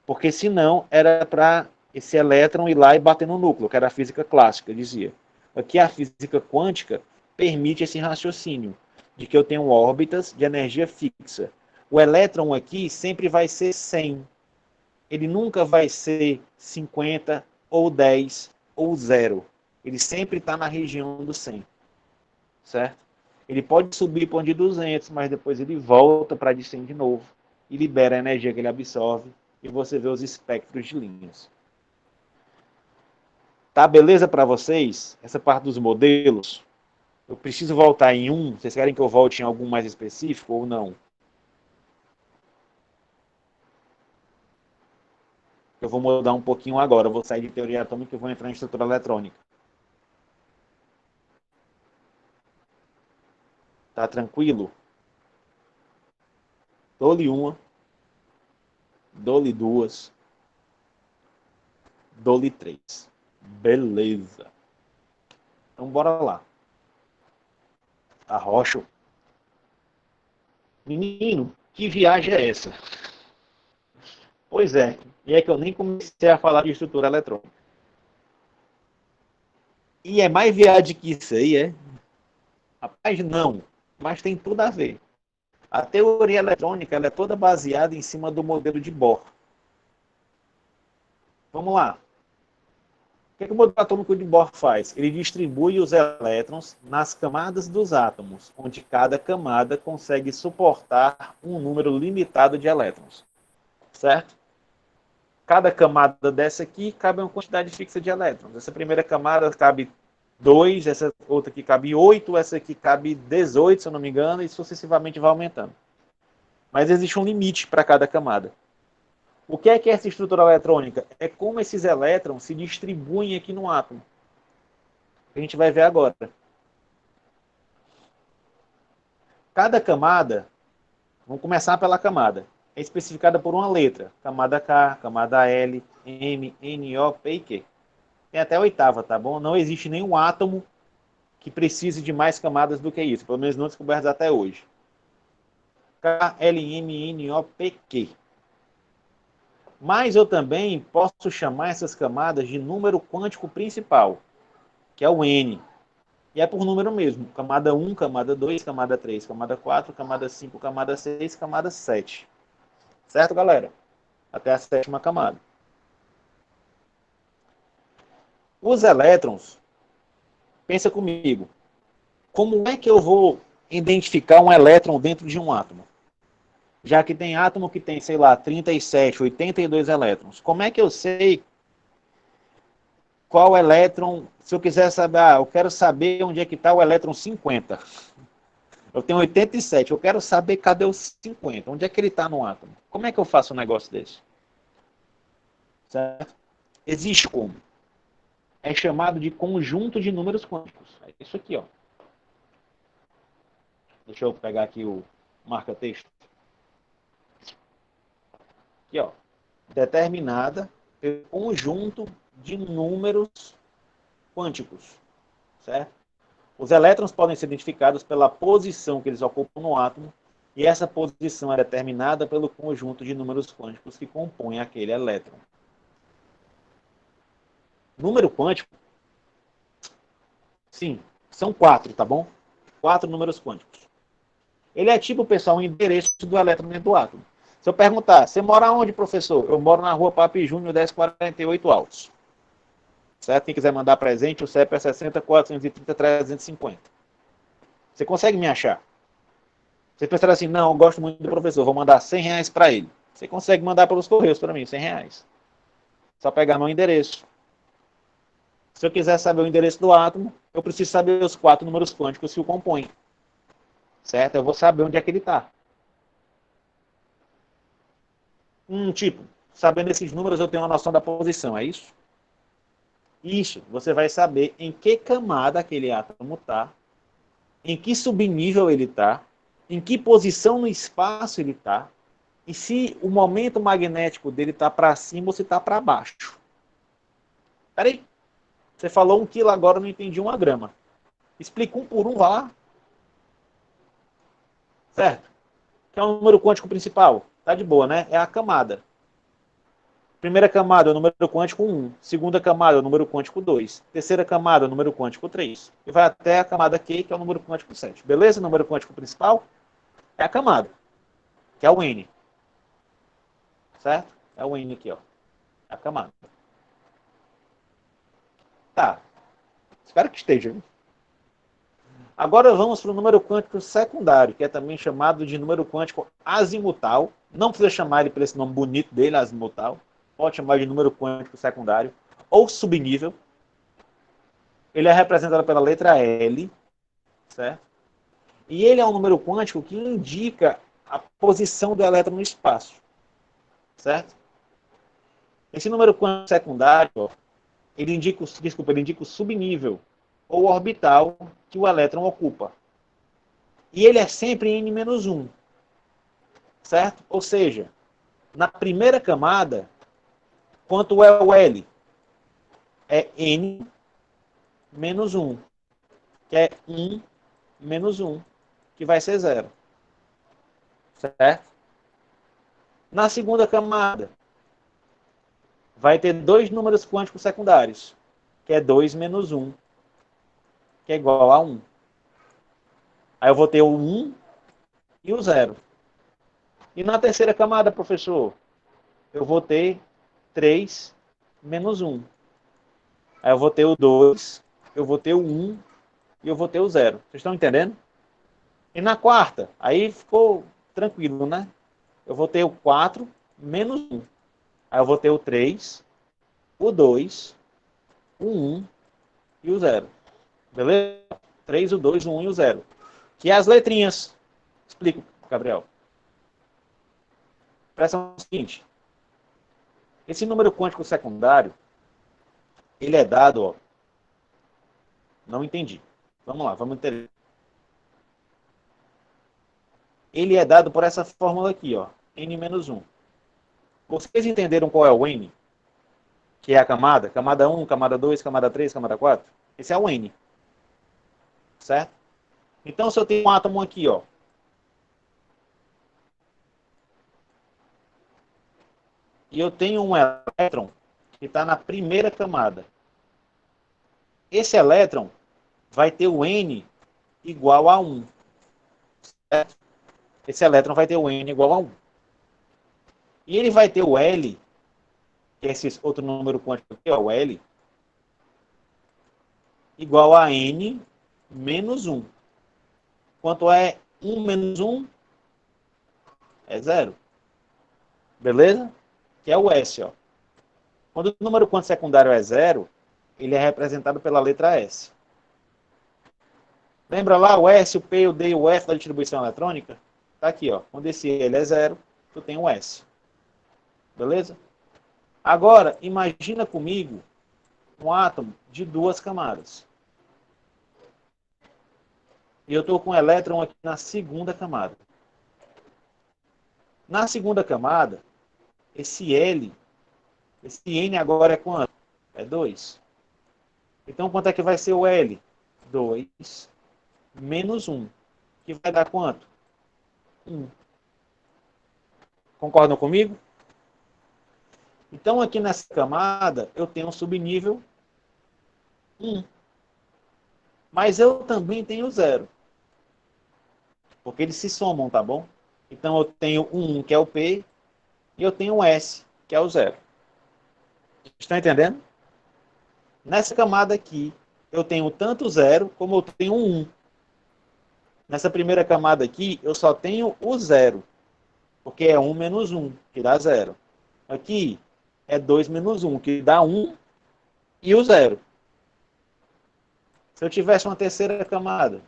Porque senão era para esse elétron ir lá e bater no núcleo, que era a física clássica, dizia. Aqui a física quântica permite esse raciocínio de que eu tenho órbitas de energia fixa. O elétron aqui sempre vai ser 100. Ele nunca vai ser 50 ou 10 ou 0. Ele sempre está na região do 100. Certo? Ele pode subir para onde 200, mas depois ele volta para de 100 de novo. e libera a energia que ele absorve, e você vê os espectros de linhas. Tá beleza para vocês? Essa parte dos modelos? Eu preciso voltar em um? Vocês querem que eu volte em algum mais específico ou não? Eu vou mudar um pouquinho agora. Eu vou sair de teoria atômica e vou entrar em estrutura eletrônica. Tá tranquilo? Dou-lhe uma. Dou-lhe duas. Dou-lhe três. Beleza. Então bora lá. Arrocho. Menino, que viagem é essa? Pois é. E é que eu nem comecei a falar de estrutura eletrônica. E é mais viagem que isso aí, é? Rapaz, não. Mas tem tudo a ver. A teoria eletrônica ela é toda baseada em cima do modelo de Bohr. Vamos lá. O que o modelo atômico de Bohr faz? Ele distribui os elétrons nas camadas dos átomos, onde cada camada consegue suportar um número limitado de elétrons. Certo? Cada camada dessa aqui cabe uma quantidade fixa de elétrons. Essa primeira camada cabe 2, essa outra aqui cabe 8, essa aqui cabe 18, se eu não me engano, e sucessivamente vai aumentando. Mas existe um limite para cada camada. O que é essa estrutura eletrônica? É como esses elétrons se distribuem aqui no átomo. A gente vai ver agora. Cada camada, vamos começar pela camada, é especificada por uma letra. Camada K, camada L, M, N, O, P e Q. Tem até a oitava, tá bom? Não existe nenhum átomo que precise de mais camadas do que isso. Pelo menos não descobertos até hoje. K, L, M, N, O, P, Q. Mas eu também posso chamar essas camadas de número quântico principal, que é o N. E é por número mesmo. Camada 1, camada 2, camada 3, camada 4, camada 5, camada 6, camada 7. Certo, galera? Até a sétima camada. Os elétrons, pensa comigo, como é que eu vou identificar um elétron dentro de um átomo? Já que tem átomo que tem, sei lá, 37, 82 elétrons. Como é que eu sei qual elétron, se eu quiser saber, eu quero saber onde é que está o elétron 50. Eu tenho 87, eu quero saber cadê o 50, onde é que ele está no átomo. Como é que eu faço um negócio desse? Certo? Existe como? É chamado de conjunto de números quânticos. É isso aqui, ó. Deixa eu pegar aqui o marca-texto. Aqui, ó. Determinada pelo conjunto de números quânticos. Certo? Os elétrons podem ser identificados pela posição que eles ocupam no átomo, e essa posição é determinada pelo conjunto de números quânticos que compõem aquele elétron. Número quântico, sim, são 4, tá bom? 4 números quânticos. Ele é tipo, pessoal, um endereço do elétron dentro do átomo. Se eu perguntar, você mora onde, professor? Eu moro na rua Papi Júnior 1048 Altos. Certo? Quem quiser mandar presente, o CEP é 60 430 350. Você consegue me achar? Você pensar assim, não, eu gosto muito do professor, vou mandar R$ 100 para ele. Você consegue mandar pelos correios para mim, R$ 100. Só pegar meu endereço. Se eu quiser saber o endereço do átomo, eu preciso saber os 4 números quânticos que o compõem. Certo? Eu vou saber onde é que ele está. Tipo, sabendo esses números, eu tenho uma noção da posição, é isso? Isso, você vai saber em que camada aquele átomo está, em que subnível ele está, em que posição no espaço ele está, e se o momento magnético dele está para cima ou se está para baixo. Peraí, você falou 1 quilo agora, eu não entendi 1 grama. Explica um por um, vá lá. Certo? Que é o número quântico principal. Tá de boa, né? É a camada. Primeira camada é o número quântico 1. Segunda camada é o número quântico 2. Terceira camada é o número quântico 3. E vai até a camada Q, que é o número quântico 7. Beleza? O número quântico principal é a camada, que é o N. Certo? É o N aqui, ó. É a camada. Tá. Espero que esteja. Agora vamos para o número quântico secundário, que é também chamado de número quântico azimutal. Não precisa chamar ele por esse nome bonito dele, azimutal. Pode chamar de número quântico secundário ou subnível. Ele é representado pela letra L, certo? E ele é um número quântico que indica a posição do elétron no espaço, certo? Esse número quântico secundário, ó, ele indica o subnível ou orbital que o elétron ocupa. E ele é sempre em N-1, certo? Ou seja, na primeira camada, quanto é o L? É N menos 1, que é 1 menos 1, que vai ser 0. Certo? Na segunda camada, vai ter dois números quânticos secundários, que é 2 menos 1, que é igual a 1. Aí eu vou ter o 1 e o 0. E na terceira camada, professor, eu vou ter 3 menos 1. Aí eu vou ter o 2, eu vou ter o 1 e eu vou ter o 0. Vocês estão entendendo? E na quarta, aí ficou tranquilo, né? Eu vou ter o 4 menos 1. Aí eu vou ter o 3, o 2, o 1 e o 0. Beleza? 3, o 2, o 1 e o 0. Que é as letrinhas. Explico, Gabriel. Presta atenção no seguinte. Esse número quântico secundário, ele é dado, ó. Não entendi. Vamos lá, vamos entender. Ele é dado por essa fórmula aqui, ó. N-1. Vocês entenderam qual é o N? Que é a camada? Camada 1, camada 2, camada 3, camada 4? Esse é o N. Certo? Então, se eu tenho um átomo aqui, ó. E eu tenho um elétron que está na primeira camada. Esse elétron vai ter o N igual a 1. Certo? Esse elétron vai ter o N igual a 1. E ele vai ter o L, que é esse outro número quântico aqui, ó, o L, igual a N menos 1. Quanto é 1 menos 1? É 0. Beleza? Que é o S, ó. Quando o número quântico secundário é 0, ele é representado pela letra S. Lembra lá o S, o P, o D e o F da distribuição eletrônica? Tá aqui, ó. Quando esse L é 0, tu tem o S. Beleza? Agora, imagina comigo um átomo de duas camadas. E eu estou com um elétron aqui na segunda camada. Na segunda camada, esse L, esse N agora é quanto? É 2. Então, quanto é que vai ser o L? 2 menos 1. Que vai dar quanto? 1. Concordam comigo? Então, aqui nessa camada, eu tenho um subnível 1. Mas eu também tenho 0. Porque eles se somam, tá bom? Então, eu tenho um 1, que é o P, e eu tenho um S, que é o 0. Estão entendendo? Nessa camada aqui, eu tenho tanto 0 como eu tenho um 1. Nessa primeira camada aqui, eu só tenho o 0. Porque é 1 menos 1, que dá 0. Aqui é 2 menos 1, que dá 1 e o 0. Se eu tivesse uma terceira camada,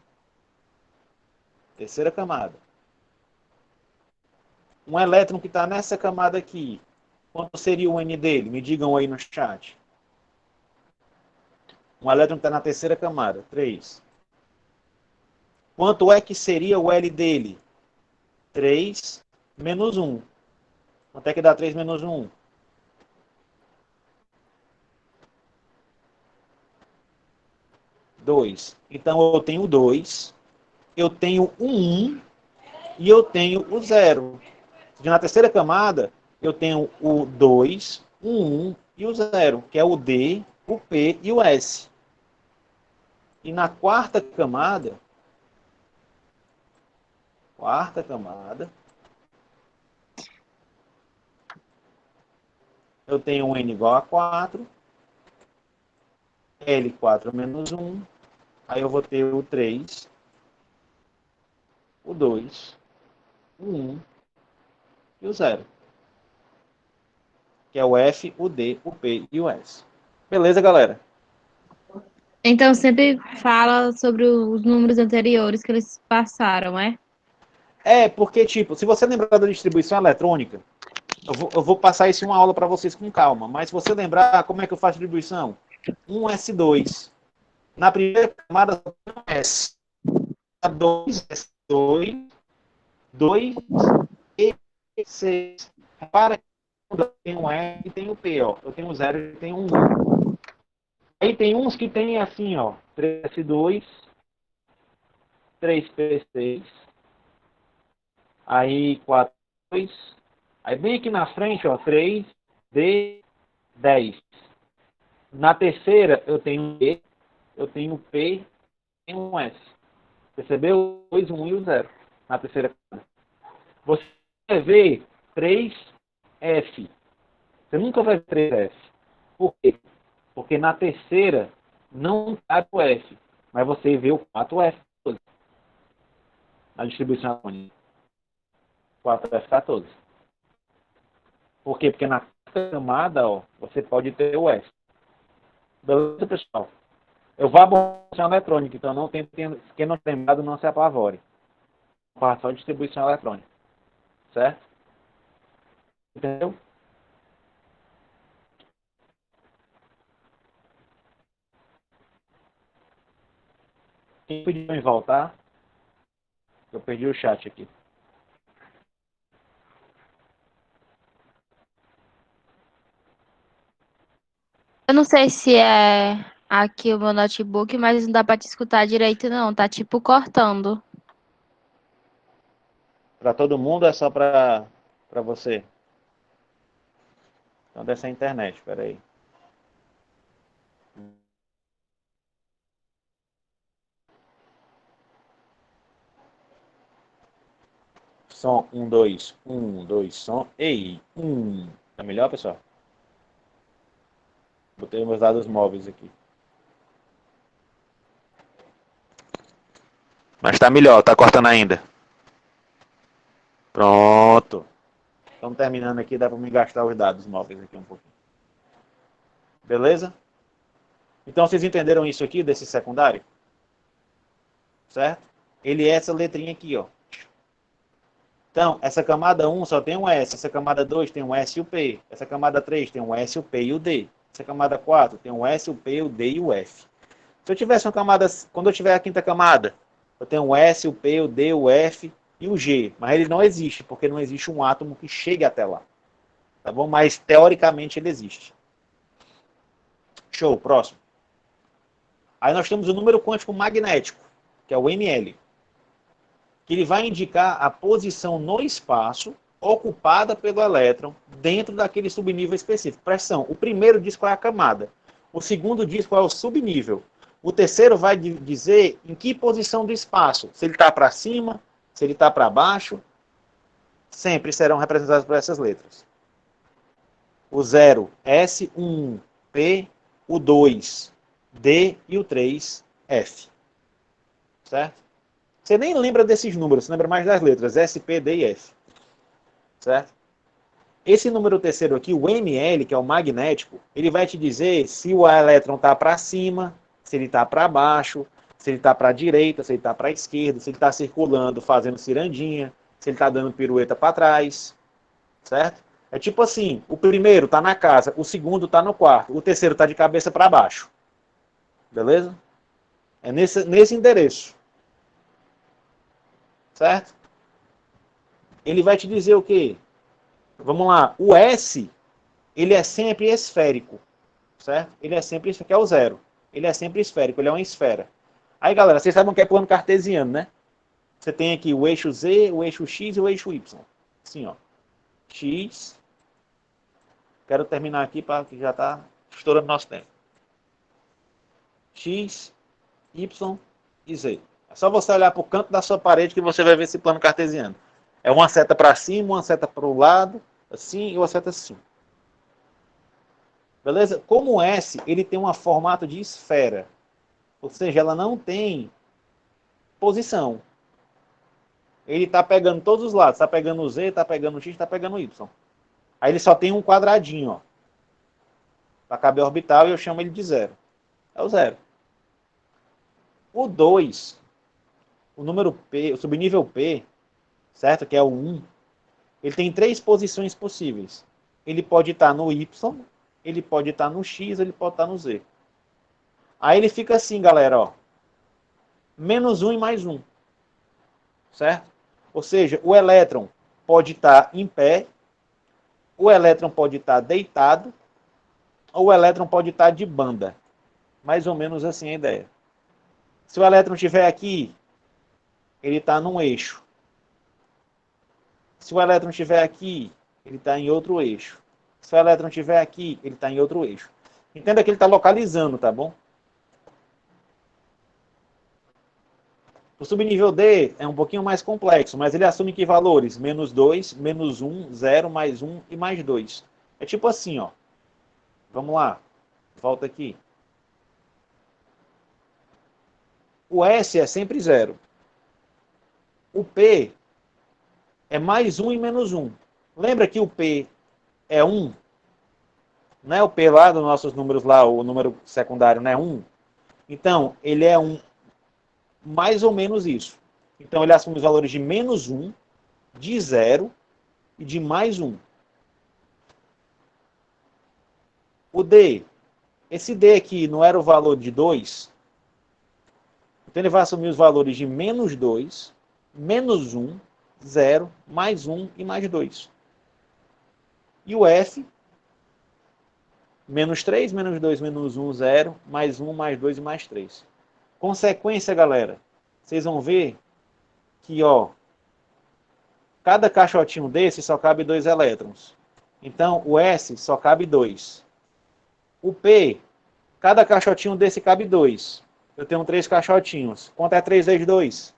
um elétron que está nessa camada aqui, quanto seria o N dele? Me digam aí no chat. Um elétron que está na terceira camada, 3. Quanto é que seria o L dele? 3 menos 1. Quanto é que dá 3 menos 1? 2. Então eu tenho 2, eu tenho o 1 e eu tenho o 0. Na terceira camada, eu tenho o 2, o 1 e o 0, que é o D, o P e o S. E na quarta camada, eu tenho um N igual a 4, L4 menos 1, aí eu vou ter o 3 o 2, o 1 e o 0. Que é o F, o D, o P e o S. Beleza, galera? Então sempre fala sobre os números anteriores que eles passaram, é? Porque, tipo, se você lembrar da distribuição eletrônica, eu vou passar isso em uma aula para vocês com calma, mas se você lembrar como é que eu faço a distribuição, 1S2. Na primeira camada, só tem um S. 2S2, 2 e 6. Repara que eu tenho um S e tem o P, ó. Eu tenho um 0 e tenho um 1. Aí tem uns que tem assim, ó. 3S2, 3P6, aí 4, 2. Aí bem aqui na frente, ó, 3D, 10. Na terceira, eu tenho um E, eu tenho um P e um S. Percebeu? 2, 1 e o 0. Na terceira. Você vai ver 3F. Você nunca vai ver 3F. Por quê? Porque na terceira não cabe o F. Mas você vê o 4F na distribuição harmônica. 4F14. Por quê? Porque na camada, ó, você pode ter o F. Beleza, pessoal? Eu vou abordar a eletrônica, então não tem, quem não tem lembrado não se apavore. Só distribuição eletrônica. Certo? Entendeu? Quem pediu em voltar? Eu perdi o chat aqui. Eu não sei se é aqui o meu notebook, mas não dá pra te escutar direito, não. Tá tipo cortando. Para todo mundo é só para você? Então dessa internet, espera aí. Som 1, 2, 1, 2, som. Ei, 1. Tá melhor, pessoal? Botei meus dados móveis aqui. Mas tá melhor, tá cortando ainda. Pronto. Estamos terminando aqui, dá para me gastar os dados móveis aqui um pouquinho. Beleza? Então vocês entenderam isso aqui desse secundário? Certo? Ele é essa letrinha aqui, ó. Então, essa camada 1 só tem um S, essa camada 2 tem um S e o P, essa camada 3 tem um S, o P e o D, essa camada 4 tem um S, o P, o D e o F. Se eu tivesse uma camada, quando eu tiver a quinta camada, eu tenho o S, o P, o D, o F e o G, mas ele não existe, porque não existe um átomo que chegue até lá. Tá bom? Mas teoricamente ele existe. Show, próximo. Aí nós temos o número quântico magnético, que é o ML, que ele vai indicar a posição no espaço ocupada pelo elétron dentro daquele subnível específico. Pressão. O primeiro diz qual é a camada. O segundo diz qual é o subnível. O terceiro vai dizer em que posição do espaço. Se ele está para cima, se ele está para baixo. Sempre serão representados por essas letras. O 0, S, o 1, P, o 2, D e o 3, F. Certo? Você nem lembra desses números, você lembra mais das letras S, P, D e F. Certo? Esse número terceiro aqui, o ML, que é o magnético, ele vai te dizer se o elétron está para cima, se ele está para baixo, se ele está para a direita, se ele está para a esquerda, se ele está circulando, fazendo cirandinha, se ele está dando pirueta para trás. Certo? É tipo assim, o primeiro está na casa, o segundo está no quarto, o terceiro está de cabeça para baixo. Beleza? É nesse endereço. Certo? Ele vai te dizer o quê? Vamos lá, o S, ele é sempre esférico, certo? Ele é sempre, isso aqui é o 0. Ele é sempre esférico, ele é uma esfera. Aí, galera, vocês sabem o que é plano cartesiano, né? Você tem aqui o eixo Z, o eixo X e o eixo Y. Assim, ó. X. Quero terminar aqui, para que já está estourando nosso tempo. X, Y e Z. É só você olhar para o canto da sua parede que você vai ver esse plano cartesiano. É uma seta para cima, uma seta para o lado, assim, e uma seta assim. Beleza? Como o S, ele tem um formato de esfera. Ou seja, ela não tem posição. ele está pegando todos os lados. Está pegando o Z, está pegando o X, está pegando o Y. Aí ele só tem um quadradinho, ó. Para caber orbital e eu chamo ele de zero. É o zero. O 2, o número P, o subnível P, certo? Que é o 1, ele tem 3 posições possíveis. Ele pode estar no Y, ele pode estar no X, ele pode estar no Z. Aí ele fica assim, galera, ó. Menos 1 e mais 1. Certo? Ou seja, o elétron pode estar em pé, o elétron pode estar deitado, ou o elétron pode estar de banda. Mais ou menos assim a ideia. Se o elétron estiver aqui, ele está num eixo. Se o elétron estiver aqui, ele está em outro eixo. Se o elétron estiver aqui, ele está em outro eixo. Entenda que ele está localizando, tá bom? O subnível D é um pouquinho mais complexo, mas ele assume que valores menos 2, menos 1, 0, mais 1 e mais 2. É tipo assim, ó. Vamos lá. Volta aqui. O S é sempre 0. O P é mais 1 e menos 1. Lembra que o P é 1? Não é o P lá dos nossos números lá, o número secundário, não é 1? Então, ele é mais ou menos isso. Então, ele assume os valores de menos 1, de 0 e de mais 1. O D, esse D aqui não era o valor de 2? Então, ele vai assumir os valores de menos 2, menos 1, 0, mais 1 e mais 2. E o F, menos 3, menos 2, menos 1, 0, mais 1, mais 2 e mais 3. Consequência, galera, vocês vão ver que, ó, cada caixotinho desse só cabe 2 elétrons. Então, o S só cabe 2. O P, cada caixotinho desse cabe 2. Eu tenho 3 caixotinhos. Quanto é 3 vezes 2?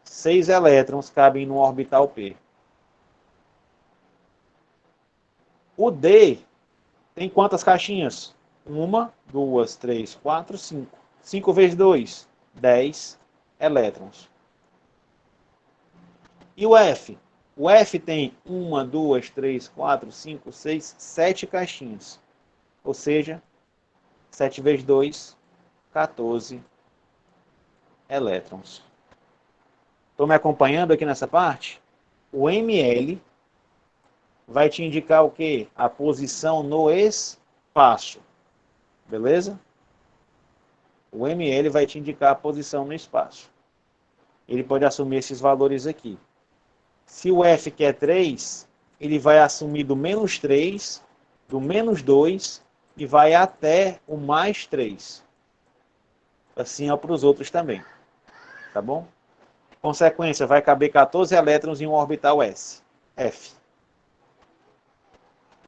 6 elétrons cabem no orbital P. O D tem quantas caixinhas? 1, 2, 3, 4, 5. 5 vezes 2, 10 elétrons. E o F? O F tem 1, 2, 3, 4, 5, 6, 7 caixinhas. Ou seja, 7 vezes 2, 14 elétrons. Estão me acompanhando aqui nessa parte? O ml vai te indicar o quê? A posição no espaço. Beleza? O ml vai te indicar a posição no espaço. Ele pode assumir esses valores aqui. Se o F quer 3, ele vai assumir do menos 3, do menos 2 e vai até o mais 3. Assim é para os outros também. Tá bom? Consequência, vai caber 14 elétrons em um orbital S. F.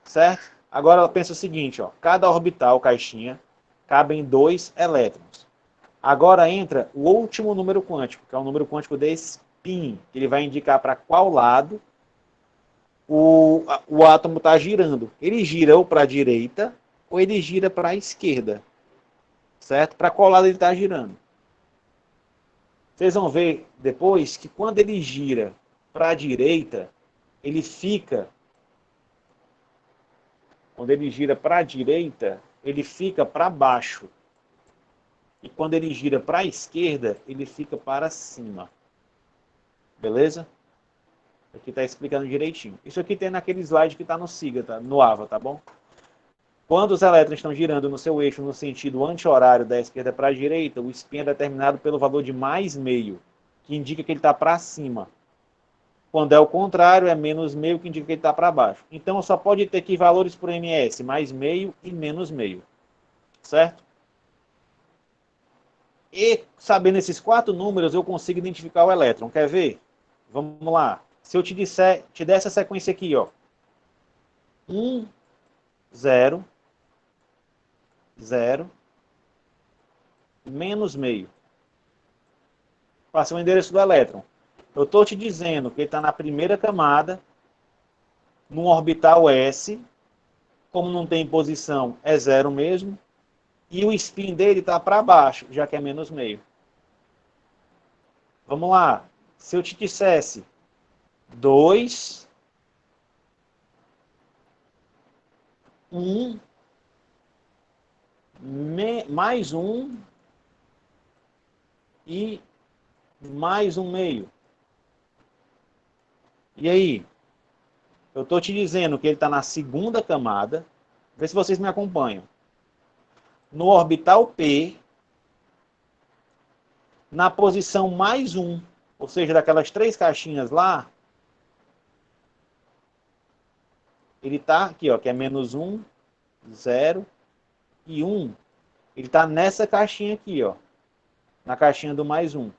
Certo? Agora pensa o seguinte, ó, cada orbital, caixinha, cabem 2 elétrons. Agora entra o último número quântico, que é o número quântico de spin, que ele vai indicar para qual lado o átomo está girando. Ele gira ou para a direita ou ele gira para a esquerda. Certo? Para qual lado ele está girando. Vocês vão ver depois que quando ele gira para a direita, ele fica... Quando ele gira para a direita, ele fica para baixo. E quando ele gira para a esquerda, ele fica para cima. Beleza? Aqui está explicando direitinho. Isso aqui tem naquele slide que está no SIGA, tá? No AVA, tá bom? Quando os elétrons estão girando no seu eixo no sentido anti-horário da esquerda para a direita, o spin é determinado pelo valor de mais meio, que indica que ele está para cima. Quando é o contrário, é menos meio, que indica que ele está para baixo. Então, só pode ter aqui valores por ms, mais meio e menos meio. Certo? E, sabendo esses 4 números, eu consigo identificar o elétron. Quer ver? Vamos lá. Se eu te der essa sequência aqui, ó. 1, 0, 0, menos meio. Passei o endereço do elétron. Eu estou te dizendo que ele está na primeira camada, num orbital S, como não tem posição, é 0 mesmo, e o spin dele está para baixo, já que é menos meio. Vamos lá. Se eu te dissesse 2, 1, mais 1 e mais 1 meio. E aí? Eu estou te dizendo que ele está na segunda camada. Vê se vocês me acompanham. No orbital P, na posição mais 1, ou seja, daquelas 3 caixinhas lá, ele está aqui, ó, que é menos 1, 0 e 1. Ele está nessa caixinha aqui, ó, na caixinha do mais 1.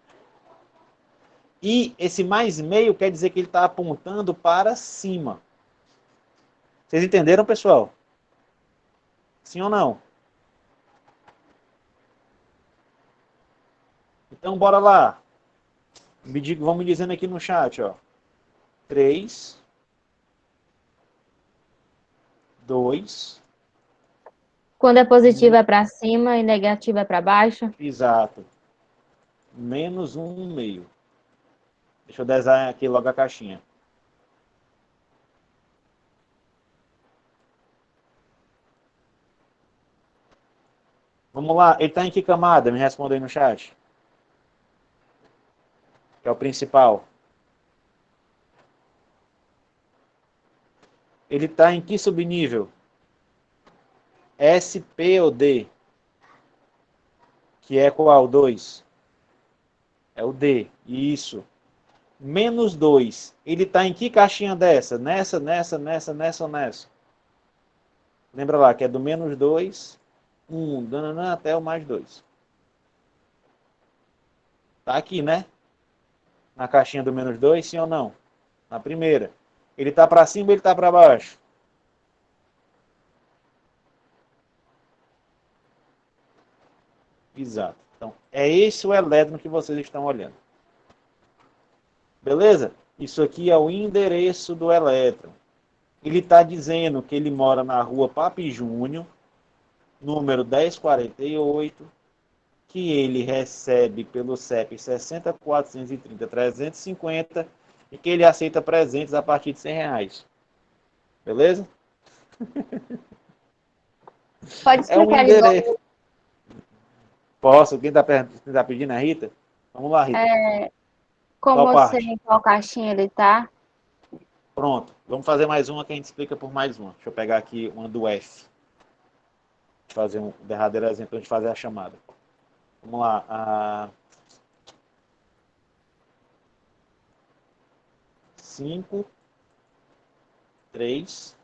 E esse mais meio quer dizer que ele está apontando para cima. Vocês entenderam, pessoal? Sim ou não? Então, bora lá. Vamos me dizendo aqui no chat, ó. 3, 2. Quando é positivo é para cima e negativo é para baixo. Exato. Menos 1 meio. Deixa eu desenhar aqui logo a caixinha. Vamos lá. Ele está em que camada? Me responda aí no chat. Que é o principal. Ele está em que subnível? S, P ou D? Que é qual? 2? É o D. Isso. Menos 2. Ele está em que caixinha dessa? Nessa ou nessa? Lembra lá que é do menos 2, 1, dananã, até o mais 2. Tá aqui, né? Na caixinha do menos 2, sim ou não? Na primeira. Ele está para cima ou ele está para baixo? Exato. Então, é esse o elétron que vocês estão olhando. Beleza? Isso aqui é o endereço do elétron. Ele está dizendo que ele mora na rua Papi Júnior, número 1048, que ele recebe pelo CEP 60.430.350 e que ele aceita presentes a partir de R$100. Beleza? Pode É um explicar de endereço. novo. Posso? Quem está pedindo é a Rita? Vamos lá, Rita. Como Qual você, parte? em qual caixinha ele tá? Pronto. Vamos fazer mais uma que a gente explica por mais uma. Deixa eu pegar aqui uma do F. Fazer um derradeiro exemplo antes de fazer a chamada. Vamos lá. 5, 3,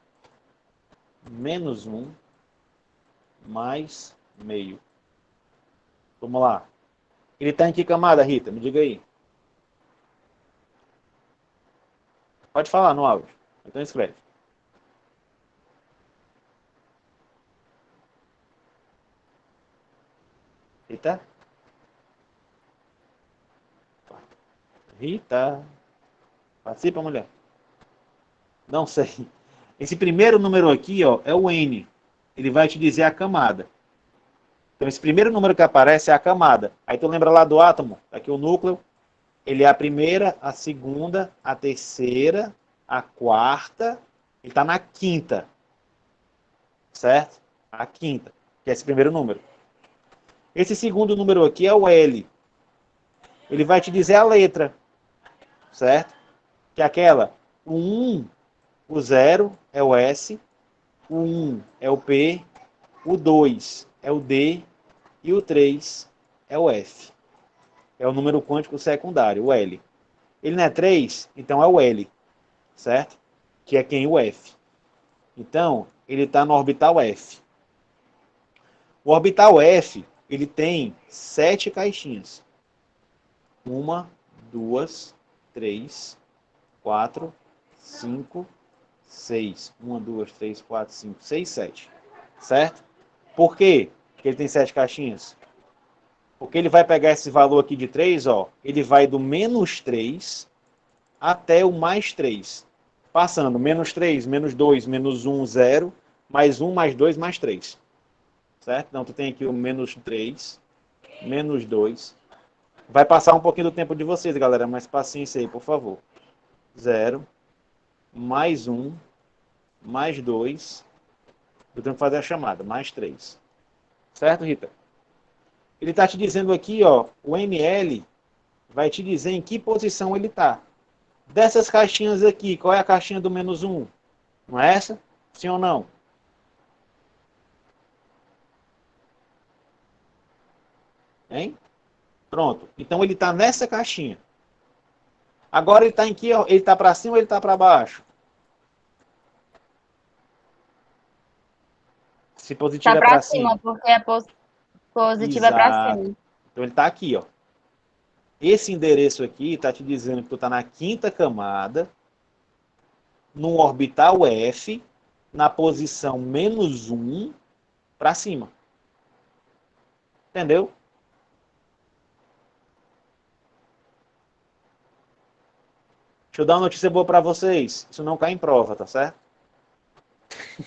menos 1, mais meio. Vamos lá. Ele está em que camada, Rita? Me diga aí. Pode falar no áudio. Então escreve. Rita? Rita? Participa, mulher? Não sei. Esse primeiro número aqui, ó, é o N. Ele vai te dizer a camada. Então, esse primeiro número que aparece é a camada. Aí tu lembra lá do átomo? Aqui o núcleo. Ele é a primeira, a segunda, a terceira, a quarta. Ele está na quinta. Certo? A quinta, que é esse primeiro número. Esse segundo número aqui é o L. Ele vai te dizer a letra. Certo? Que é aquela. O 1, o 0 é o S. O 1 é o P. O 2 é o D. E o 3 é o F. É o número quântico secundário, o L. Ele não é 3, então é o L. Certo? Que é quem? O F. Então, ele está no orbital F. O orbital F, ele tem 7 caixinhas. 1, 2, 3, 4, 5, 6. 1, 2, 3, 4, 5, 6, 7. Certo? Por quê que ele tem 7 caixinhas? Porque ele vai pegar esse valor aqui de 3, ó, ele vai do menos 3 até o mais 3. Passando menos 3, menos 2, menos 1, 0, mais 1, mais 2, mais 3. Certo? Então, tu tem aqui o menos 3, menos 2, Vai passar um pouquinho do tempo de vocês, galera, mas paciência aí, por favor. 0, mais 1, mais 2. Eu tenho que fazer a chamada, mais 3. Certo, Rita? Ele está te dizendo aqui, ó, o ML vai te dizer em que posição ele está. Dessas caixinhas aqui, qual é a caixinha do menos 1? Não é essa? Sim ou não? Hein? Pronto. Então ele está nessa caixinha. Agora ele está em que? Ele está para cima ou ele está para baixo? Se positivo Tá é pra para cima, cima. porque é positivo é pra Exato. cima. Então ele está aqui, ó. Esse endereço aqui está te dizendo que tu está na quinta camada, num orbital F, na posição menos 1 para cima. Entendeu? Deixa eu dar uma notícia boa para vocês. Isso não cai em prova, tá certo?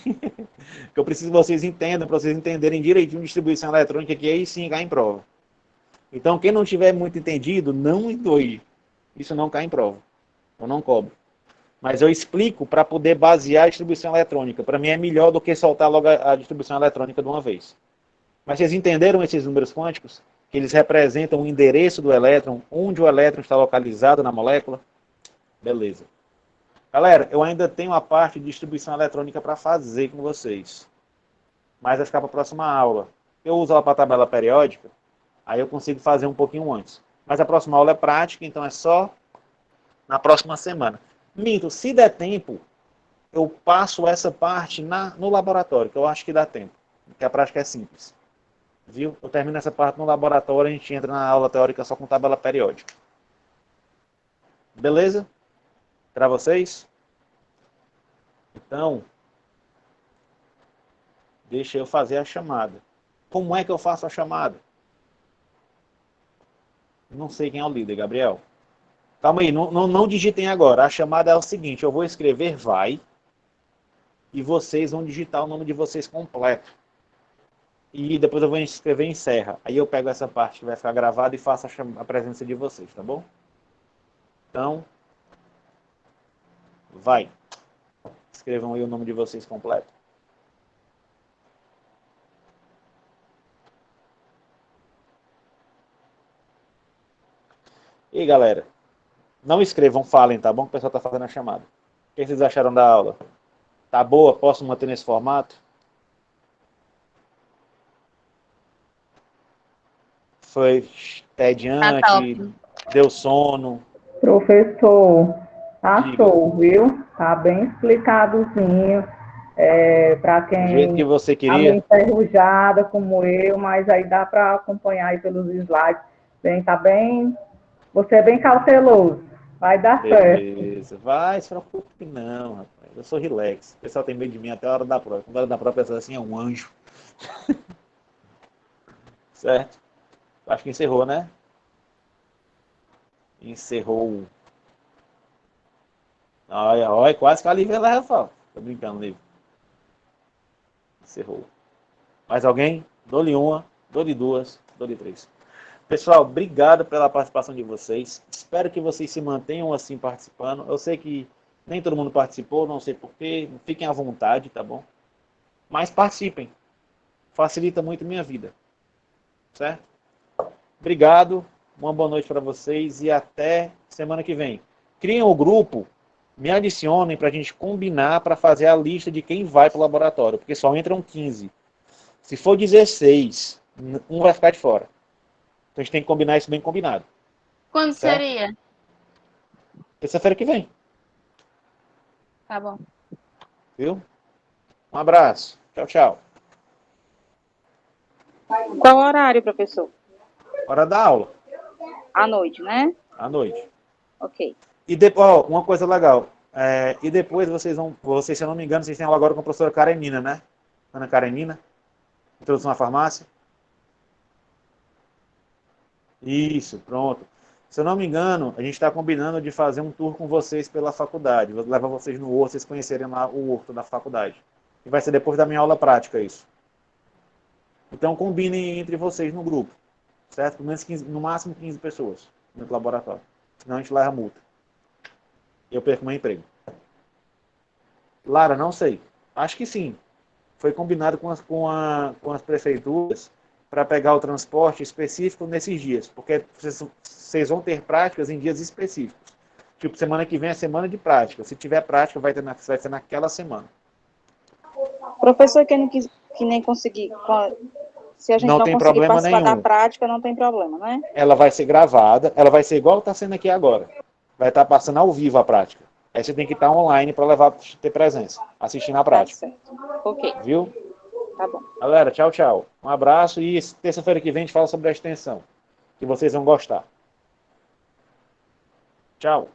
Que eu preciso que vocês entendam, para vocês entenderem direitinho distribuição eletrônica, que aí sim cai em prova. Então, quem não tiver muito entendido, não endoide. Isso não cai em prova. Eu não cobro. Mas eu explico para poder basear a distribuição eletrônica. Para mim é melhor do que soltar logo a distribuição eletrônica de uma vez. Mas vocês entenderam esses números quânticos? Que eles representam o endereço do elétron, onde o elétron está localizado na molécula? Beleza. Galera, eu ainda tenho a parte de distribuição eletrônica para fazer com vocês. Mas vai ficar para a próxima aula. Eu uso ela para a tabela periódica, aí eu consigo fazer um pouquinho antes. Mas a próxima aula é prática, então é só na próxima semana. Minto, se der tempo, eu passo essa parte no laboratório, que eu acho que dá tempo. Porque a prática é simples. Viu? Eu termino essa parte no laboratório, a gente entra na aula teórica só com tabela periódica. Beleza? Para vocês? Então, deixa eu fazer a chamada. Como é que eu faço a chamada? Não sei quem é o líder, Gabriel. Calma aí, não digitem agora. A chamada é o seguinte, eu vou escrever vai e vocês vão digitar o nome de vocês completo. E depois eu vou escrever encerra. Aí eu pego essa parte que vai ficar gravada e faço a presença de vocês, tá bom? Então, vai. Escrevam aí o nome de vocês completo. E aí, galera, não escrevam, falem, tá bom? Que o pessoal tá fazendo a chamada. O que vocês acharam da aula? Tá boa? Posso manter nesse formato? Foi Tá tediante? top. Deu sono? Professor, tá Diga. show, viu? Tá bem explicadozinho. Para Do jeito que quem você tá meio queria? enferrujada como eu, mas aí dá para acompanhar aí pelos slides. Tá bem. Você é bem cauteloso. Vai dar certo. Beleza. Vai, se preocupe não, rapaz. Eu sou relax. O pessoal tem medo de mim até a hora da prova. Quando a hora da prova, a pessoa assim, é um anjo. Certo? Acho que encerrou, né? Encerrou. Olha, olha, quase que a Lívia leva, Rafael. Tô brincando, Lívia. Encerrou. Mais alguém? Dou-lhe uma, dou-lhe duas, dou-lhe três. Pessoal, obrigado pela participação de vocês. Espero que vocês se mantenham assim participando. Eu sei que nem todo mundo participou, não sei porquê. Fiquem à vontade, tá bom? Mas participem. Facilita muito a minha vida. Certo? Obrigado. Uma boa noite para vocês e até semana que vem. Criem o grupo, me adicionem para a gente combinar para fazer a lista de quem vai para o laboratório, porque só entram 15. Se for 16, um vai ficar de fora. Então a gente tem que combinar isso bem combinado. Quando Certo? seria? Terça-feira que vem. Tá bom. Viu? Um abraço. Tchau, tchau. Qual o horário, professor? Hora da aula. À noite, né? À noite. Ok. E depois, uma coisa legal. E depois vocês, se eu não me engano, vocês têm aula agora com a professora Karenina, né? Ana Karenina. Introdução à farmácia. Isso, pronto. Se eu não me engano, a gente está combinando de fazer um tour com vocês pela faculdade. Vou levar vocês no Horto, vocês conhecerem lá o Horto da faculdade. E vai ser depois da minha aula prática isso. Então combinem entre vocês no grupo. certo? Pelo menos 15, no máximo 15 pessoas no laboratório. Senão a gente leva multa. Eu perco meu emprego. Lara, não sei. Acho que sim. Foi combinado com as prefeituras para pegar o transporte específico nesses dias, porque vocês vão ter práticas em dias específicos. Tipo, semana que vem é semana de prática. Se tiver prática, vai ser naquela semana. Professor, que nem conseguir, se a gente Não não tem conseguir problema participar da nenhum. prática, não tem problema, né? Ela vai ser gravada, ela vai ser igual está sendo aqui agora. Vai estar passando ao vivo a prática. Aí você tem que estar online para ter presença, assistindo a Tá prática. certo. Ok, Viu? tá bom. Galera, tchau, tchau. Um abraço e terça-feira que vem a gente fala sobre a extensão, que vocês vão gostar. Tchau.